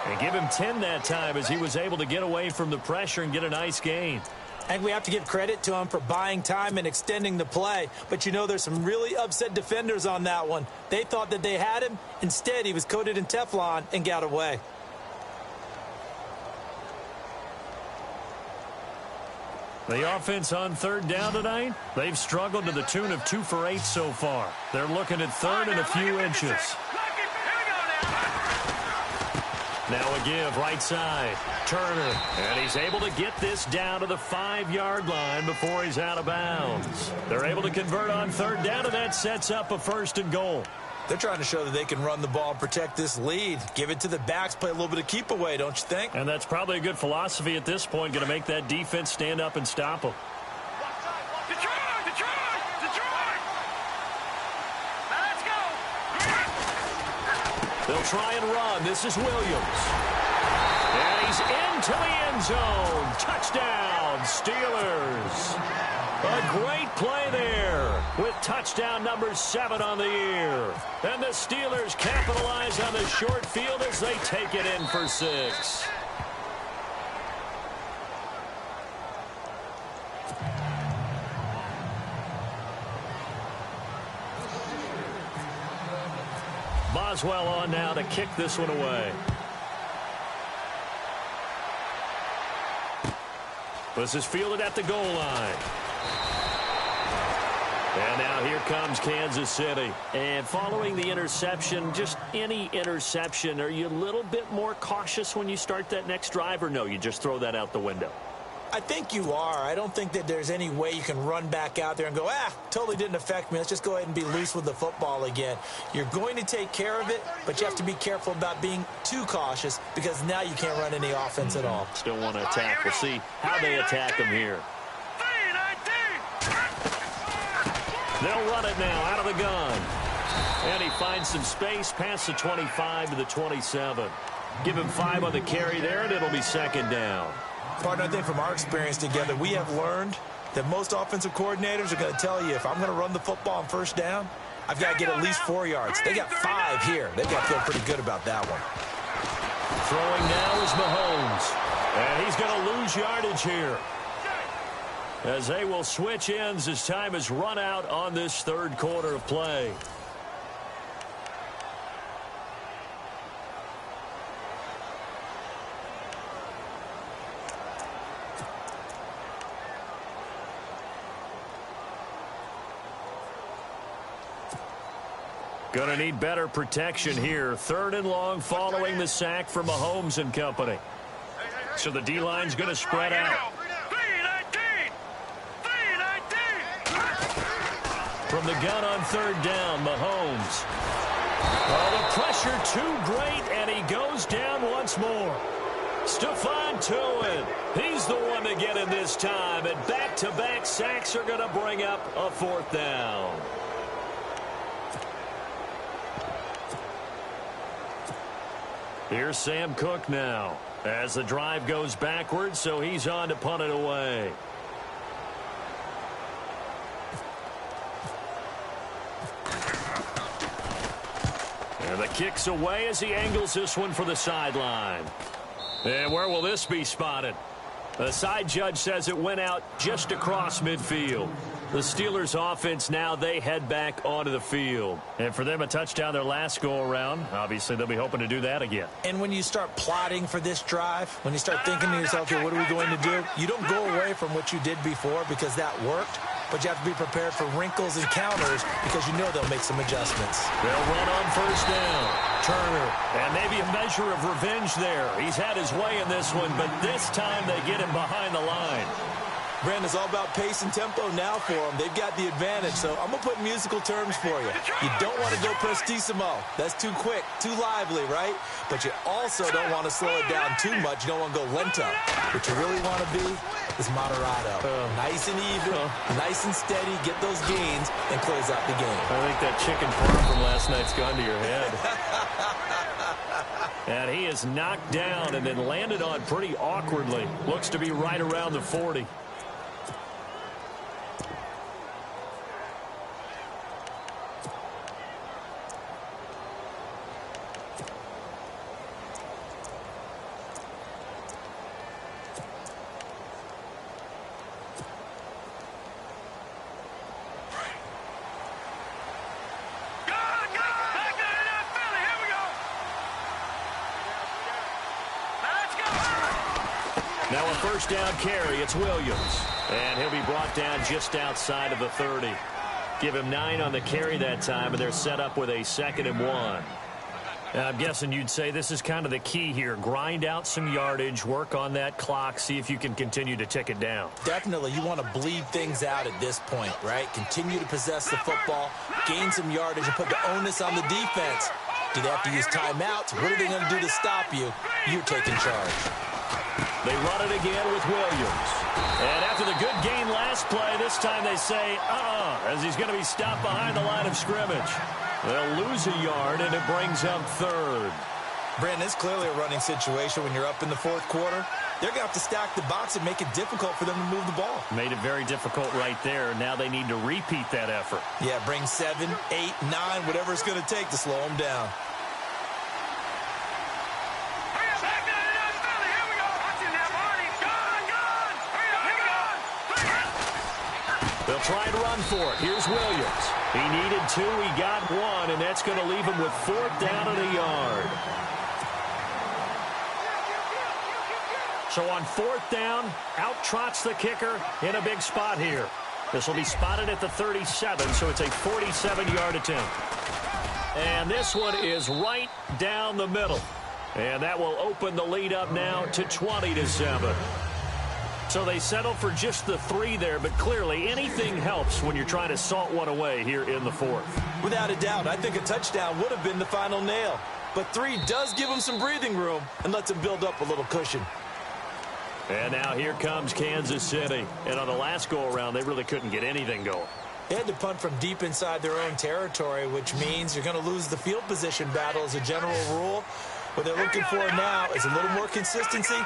And give him 10 that time as he was able to get away from the pressure and get a nice gain. And we have to give credit to him for buying time and extending the play. But, you know, there's some really upset defenders on that one. They thought that they had him. Instead, he was coated in Teflon and got away. The offense on third down tonight, they've struggled to the tune of 2 for 8 so far. They're looking at third and a few inches. Now a give, right side. Turner, and he's able to get this down to the 5-yard line before he's out of bounds. They're able to convert on third down, and that sets up a 1st and goal. They're trying to show that they can run the ball and protect this lead. Give it to the backs, play a little bit of keep away, don't you think? And that's probably a good philosophy at this point, going to make that defense stand up and stop them. They'll try and run. This is Williams. And he's into the end zone. Touchdown, Steelers. A great play there with touchdown number 7 on the year. And the Steelers capitalize on the short field as they take it in for 6. Boswell on now to kick this one away. This is fielded at the goal line. And now here comes Kansas City. And following the interception, just any interception, are you a little bit more cautious when you start that next drive, or no, you just throw that out the window? I think you are. I don't think that there's any way you can run back out there and go, totally didn't affect me. Let's just go ahead and be loose with the football again. You're going to take care of it, but you have to be careful about being too cautious because now you can't run any offense at all. Still want to attack. We'll see how they attack him here. They'll run it now out of the gun. And he finds some space past the 25 to the 27. Give him 5 on the carry there, and it'll be 2nd down. Partner, I think from our experience together, we have learned that most offensive coordinators are going to tell you, if I'm going to run the football on 1st down, I've got to get at least 4 yards. They got 5 here. They've got to feel pretty good about that one. Throwing now is Mahomes. And he's going to lose yardage here, as they will switch ends as time has run out on this 3rd quarter of play. Going to need better protection here. 3rd and long following the sack from Mahomes and company. So the D-line's going to spread out. From the gun on 3rd down, Mahomes. Oh, the pressure too great, and he goes down once more. Stephon Tuitt, he's the one to get in this time, and back-to-back sacks are going to bring up a 4th down. Here's Sam Cook now as the drive goes backwards, so he's on to punt it away. And the kick's away as he angles this one for the sideline. And where will this be spotted? The side judge says it went out just across midfield. The Steelers offense now, they head back onto the field. And for them, a touchdown their last go-around. Obviously, they'll be hoping to do that again. And when you start plotting for this drive, when you start thinking to yourself, okay, what are we going to do? You don't go away from what you did before because that worked, but you have to be prepared for wrinkles and counters because you know they'll make some adjustments. They'll run on first down. Turner, and maybe a measure of revenge there. He's had his way in this one, but this time they get him behind the line. Brandon, it's all about pace and tempo now for them. They've got the advantage, so I'm going to put musical terms for you. You don't want to go prestissimo. That's too quick, too lively, right? But you also don't want to slow it down too much. You don't want to go lento. What you really want to be is moderato. Nice and even, nice and steady, get those gains, and close out the game. I think that chicken parm from last night's gone to your head. And he is knocked down and then landed on pretty awkwardly. Looks to be right around the 40. Now a first down carry, it's Williams. And he'll be brought down just outside of the 30. Give him 9 on the carry that time, and they're set up with a 2nd and 1. Now, I'm guessing you'd say this is kind of the key here. Grind out some yardage, work on that clock, see if you can continue to tick it down. Definitely, you want to bleed things out at this point, right? Continue to possess the football, gain some yardage, and put the onus on the defense. Do they have to use timeouts? What are they going to do to stop you? You're taking charge. They run it again with Williams. And after the good gain last play, this time they say, as he's going to be stopped behind the line of scrimmage. They'll lose a yard, and it brings up 3rd. Brandon, it's clearly a running situation when you're up in the 4th quarter. They're going to have to stack the box and make it difficult for them to move the ball. Made it very difficult right there. Now they need to repeat that effort. Yeah, bring 7, 8, 9, whatever it's going to take to slow them down. They'll try and run for it. Here's Williams. He needed 2. He got 1, and that's going to leave him with 4th down and a yard. So on 4th down, out trots the kicker in a big spot here. This will be spotted at the 37, so it's a 47-yard attempt. And this one is right down the middle. And that will open the lead up now to 20-7. So they settle for just the 3 there, but clearly anything helps when you're trying to salt one away here in the 4th. Without a doubt, I think a touchdown would have been the final nail. But 3 does give them some breathing room and lets them build up a little cushion. And now here comes Kansas City. And on the last go-around, they really couldn't get anything going. They had to punt from deep inside their own territory, which means you're going to lose the field position battle as a general rule. What they're looking for now is a little more consistency,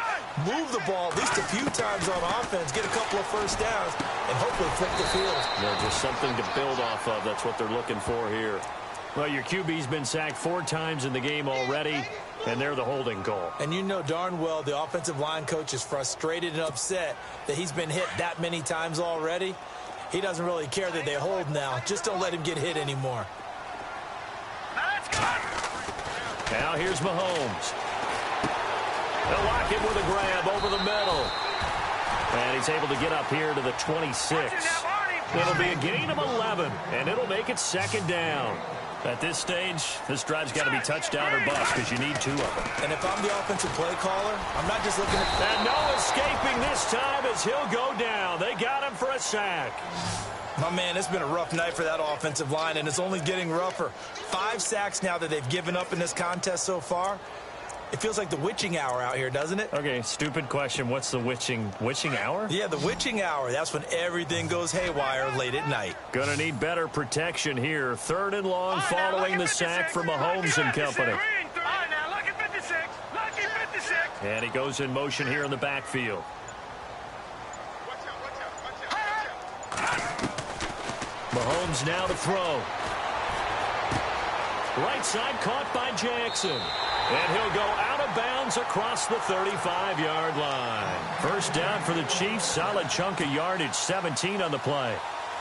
move the ball at least a few times on offense, get a couple of first downs, and hopefully flip the field. No, just something to build off of. That's what they're looking for here. Well, your QB's been sacked 4 times in the game already, and they're the holding call. And you know darn well the offensive line coach is frustrated and upset that he's been hit that many times already. He doesn't really care that they hold now. Just don't let him get hit anymore. Now here's Mahomes. They'll lock him with a grab over the middle. And he's able to get up here to the 26. It'll be a gain of 11, and it'll make it 2nd down. At this stage, this drive's got to be touchdown or bust because you need 2 of them. And if I'm the offensive play caller, I'm not just looking at... And no escaping this time as he'll go down. They got him for a sack. My man, it's been a rough night for that offensive line, and it's only getting rougher. 5 sacks now that they've given up in this contest so far. It feels like the witching hour out here, doesn't it? Okay, stupid question. What's the witching hour? Yeah, the witching hour. That's when everything goes haywire late at night. Gonna need better protection here. 3rd and long following the sack from Mahomes and company. And he goes in motion here in the backfield. Mahomes now to throw. Right side caught by Jackson. And he'll go out of bounds across the 35-yard line. First down for the Chiefs. Solid chunk of yardage, 17 on the play.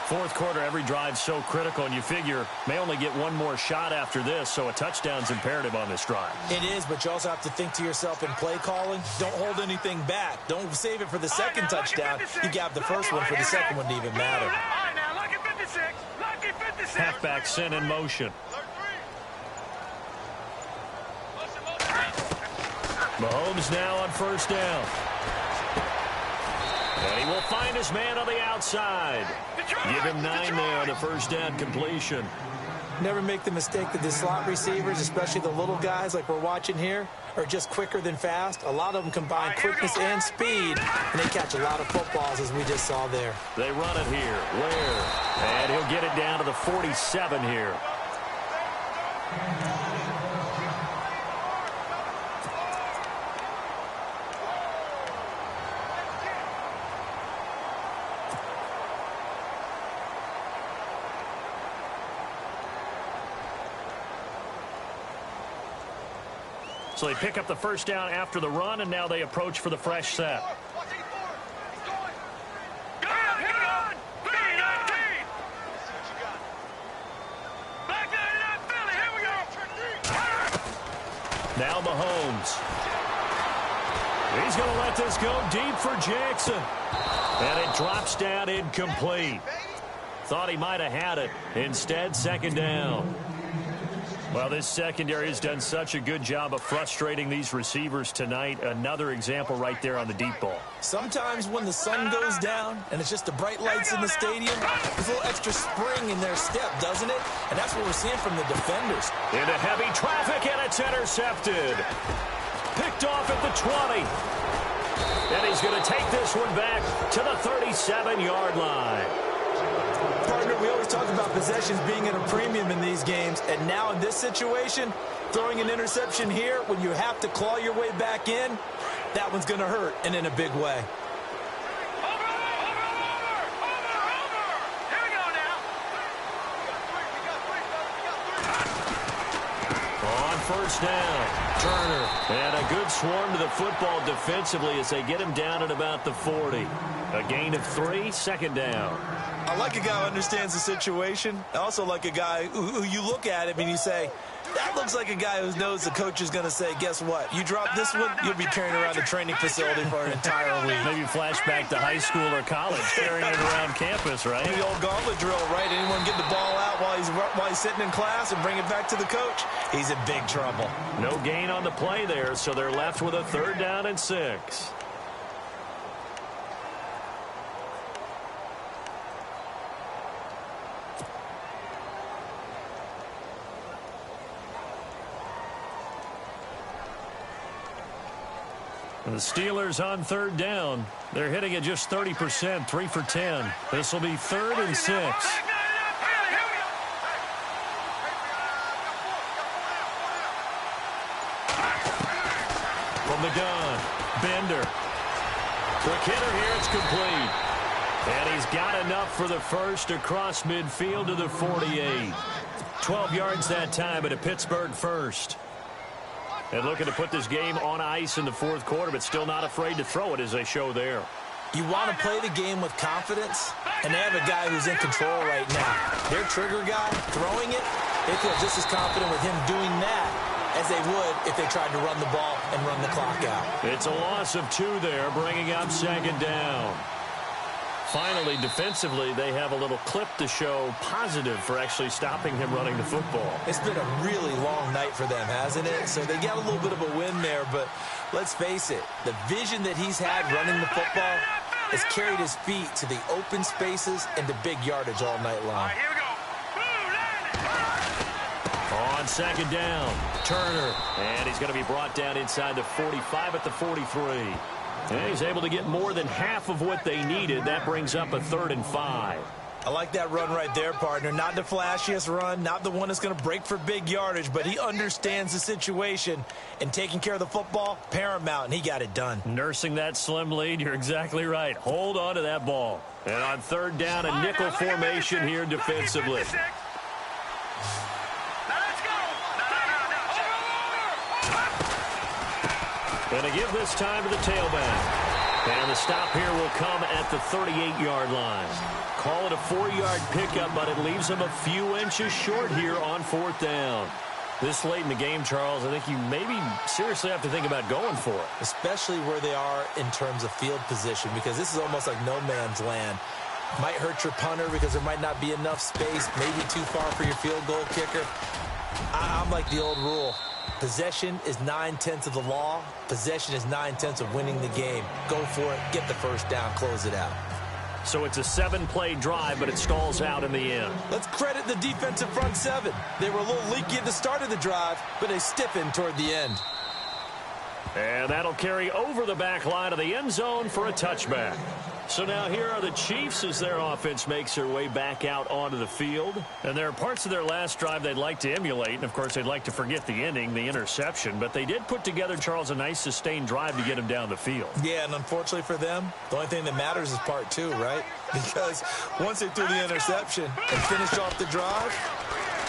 Fourth quarter, every drive so critical, and you figure may only get one more shot after this, so a touchdown's imperative on this drive. It is, but you also have to think to yourself in play calling, don't hold anything back. Don't save it for the second touchdown. You got the first one for the second one to even matter. Halfback sent in motion. Mahomes now on first down. And he will find his man on the outside. Give him 9 there on the first down completion. Never make the mistake that the slot receivers, especially the little guys like we're watching here, are just quicker than fast. A lot of them combine quickness and speed, and they catch a lot of footballs, as we just saw there. They run it here. Ware. And he'll get it down to the 47 here. So they pick up the first down after the run, and now they approach for the fresh set. Now Mahomes. He's going to let this go deep for Jackson. And it drops down incomplete. Thought he might have had it. Instead, second down. Well, this secondary has done such a good job of frustrating these receivers tonight. Another example right there on the deep ball. Sometimes when the sun goes down and it's just the bright lights in the stadium, there's a little extra spring in their step, doesn't it? And that's what we're seeing from the defenders. Into heavy traffic, and it's intercepted. Picked off at the 20. And he's going to take this one back to the 37-yard line. Partner, we always talk about possessions being at a premium in these games, and now in this situation, throwing an interception here when you have to claw your way back in, that one's going to hurt, and in a big way. On first down, Turner. And a good swarm to the football defensively as they get him down at about the 40. A gain of 3, second down. I like a guy who understands the situation. I also like a guy who you look at him and you say, that looks like a guy who knows the coach is going to say, guess what? You drop this one, you'll be carrying around a training facility for an entire week. Maybe flashback to high school or college, carrying it around campus, right? The old gauntlet drill, right? Anyone get the ball out while he's sitting in class and bring it back to the coach? He's in big trouble. No gain on the play there, so they're left with a third down and 6. The Steelers on third down. They're hitting at just 30%, 3 for 10. This will be 3rd and 6. From the gun, Bender. Quick hitter here, it's complete. And he's got enough for the first across midfield to the 48. 12 yards that time, but a Pittsburgh first. And looking to put this game on ice in the fourth quarter, but still not afraid to throw it as they show there. You want to play the game with confidence, and they have a guy who's in control right now. Their trigger guy, throwing it, they feel just as confident with him doing that as they would if they tried to run the ball and run the clock out. It's a loss of 2 there, bringing up second down. Finally, defensively, they have a little clip to show positive for actually stopping him running the football. It's been a really long night for them, hasn't it? So they got a little bit of a win there, but let's face it, the vision that he's had running the football has carried his feet to the open spaces and the big yardage all night long. Here we go. On second down, Turner, and he's going to be brought down inside the 45 at the 43. And he's able to get more than half of what they needed. That brings up a 3rd and 5. I like that run right there, partner. Not the flashiest run, not the one that's going to break for big yardage, but he understands the situation, and taking care of the football, paramount, and he got it done. Nursing that slim lead, you're exactly right. Hold on to that ball. And on third down, a nickel formation here defensively. And to give this time to the tailback. And the stop here will come at the 38-yard line. Call it a 4-yard pickup, but it leaves them a few inches short here on 4th down. This late in the game, Charles, I think you maybe seriously have to think about going for it. Especially where they are in terms of field position, because this is almost like no man's land. Might hurt your punter because there might not be enough space, maybe too far for your field goal kicker. I'm like the old rule. Possession is 9/10 of the law. Possession is 9/10 of winning the game. Go for it, get the first down, close it out. So it's a 7-play drive, but it stalls out in the end. Let's credit the defensive front seven. They were a little leaky at the start of the drive, but they stiffened toward the end. And that'll carry over the back line of the end zone for a touchback. So now here are the Chiefs as their offense makes their way back out onto the field. And there are parts of their last drive they'd like to emulate. And, of course, they'd like to forget the ending, the interception. But they did put together, Charles, a nice sustained drive to get him down the field. Yeah, and unfortunately for them, the only thing that matters is part 2, right? Because once they threw the interception and finished off the drive,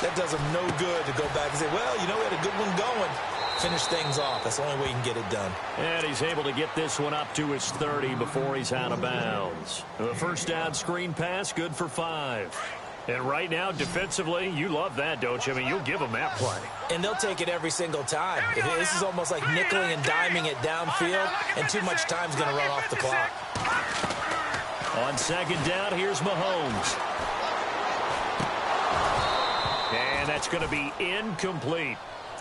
that does them no good to go back and say, well, you know, we had a good one going. Finish things off. That's the only way you can get it done. And he's able to get this one up to his 30 before he's out of bounds. The first down screen pass, good for 5. And right now, defensively, you love that, don't you? I mean, you'll give them that play. And they'll take it every single time. This is almost like nickeling and diming it downfield, and too much time's going to run off the clock. On second down, here's Mahomes. And that's going to be incomplete.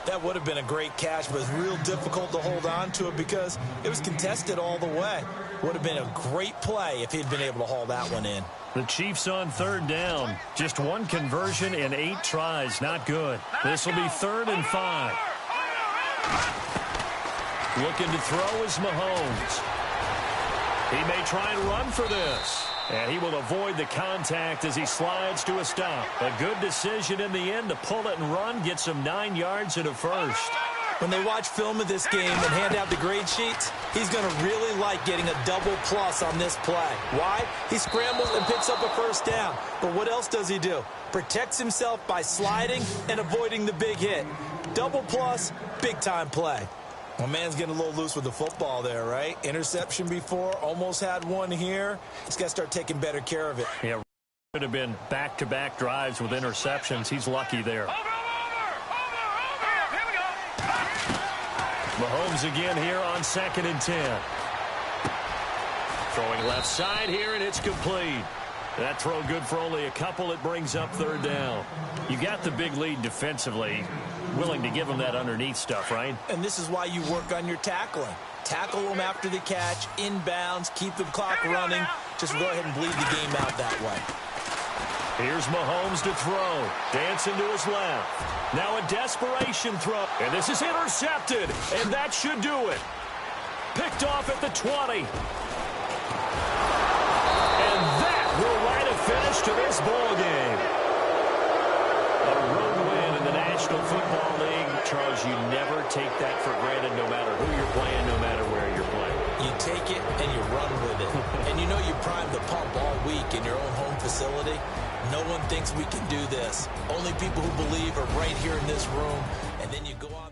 That would have been a great catch, but it's real difficult to hold on to it because it was contested all the way. Would have been a great play if he'd been able to haul that one in. The Chiefs on third down. Just one conversion in 8 tries. Not good. This will be 3rd and 5. Looking to throw is Mahomes. He may try and run for this. And he will avoid the contact as he slides to a stop. A good decision in the end to pull it and run. Gets him 9 yards and a first. When they watch film of this game and hand out the grade sheets, he's going to really like getting a double plus on this play. Why? He scrambles and picks up a first down. But what else does he do? Protects himself by sliding and avoiding the big hit. Double plus, big-time play. My man's getting a little loose with the football there, right? Interception before, almost had one here. He's got to start taking better care of it. Yeah, could have been back-to-back drives with interceptions. He's lucky there. Here we go. Mahomes again here on 2nd and 10. Throwing left side here, and it's complete. That throw good for only a couple. It brings up 3rd down. You got the big lead defensively. Willing to give them that underneath stuff, right? And this is why you work on your tackling. Tackle them after the catch, inbounds, keep the clock running. Just go ahead and bleed the game out that way. Here's Mahomes to throw. Dancing to his left. Now a desperation throw. And this is intercepted. And that should do it. Picked off at the 20. And that will write a finish to this ball game. A road win in the National Football League. Charles, you never take that for granted no matter who you're playing, no matter where you're playing. You take it and you run with it. And you know you primed the pump all week in your own home facility. No one thinks we can do this. Only people who believe are right here in this room. And then you go on.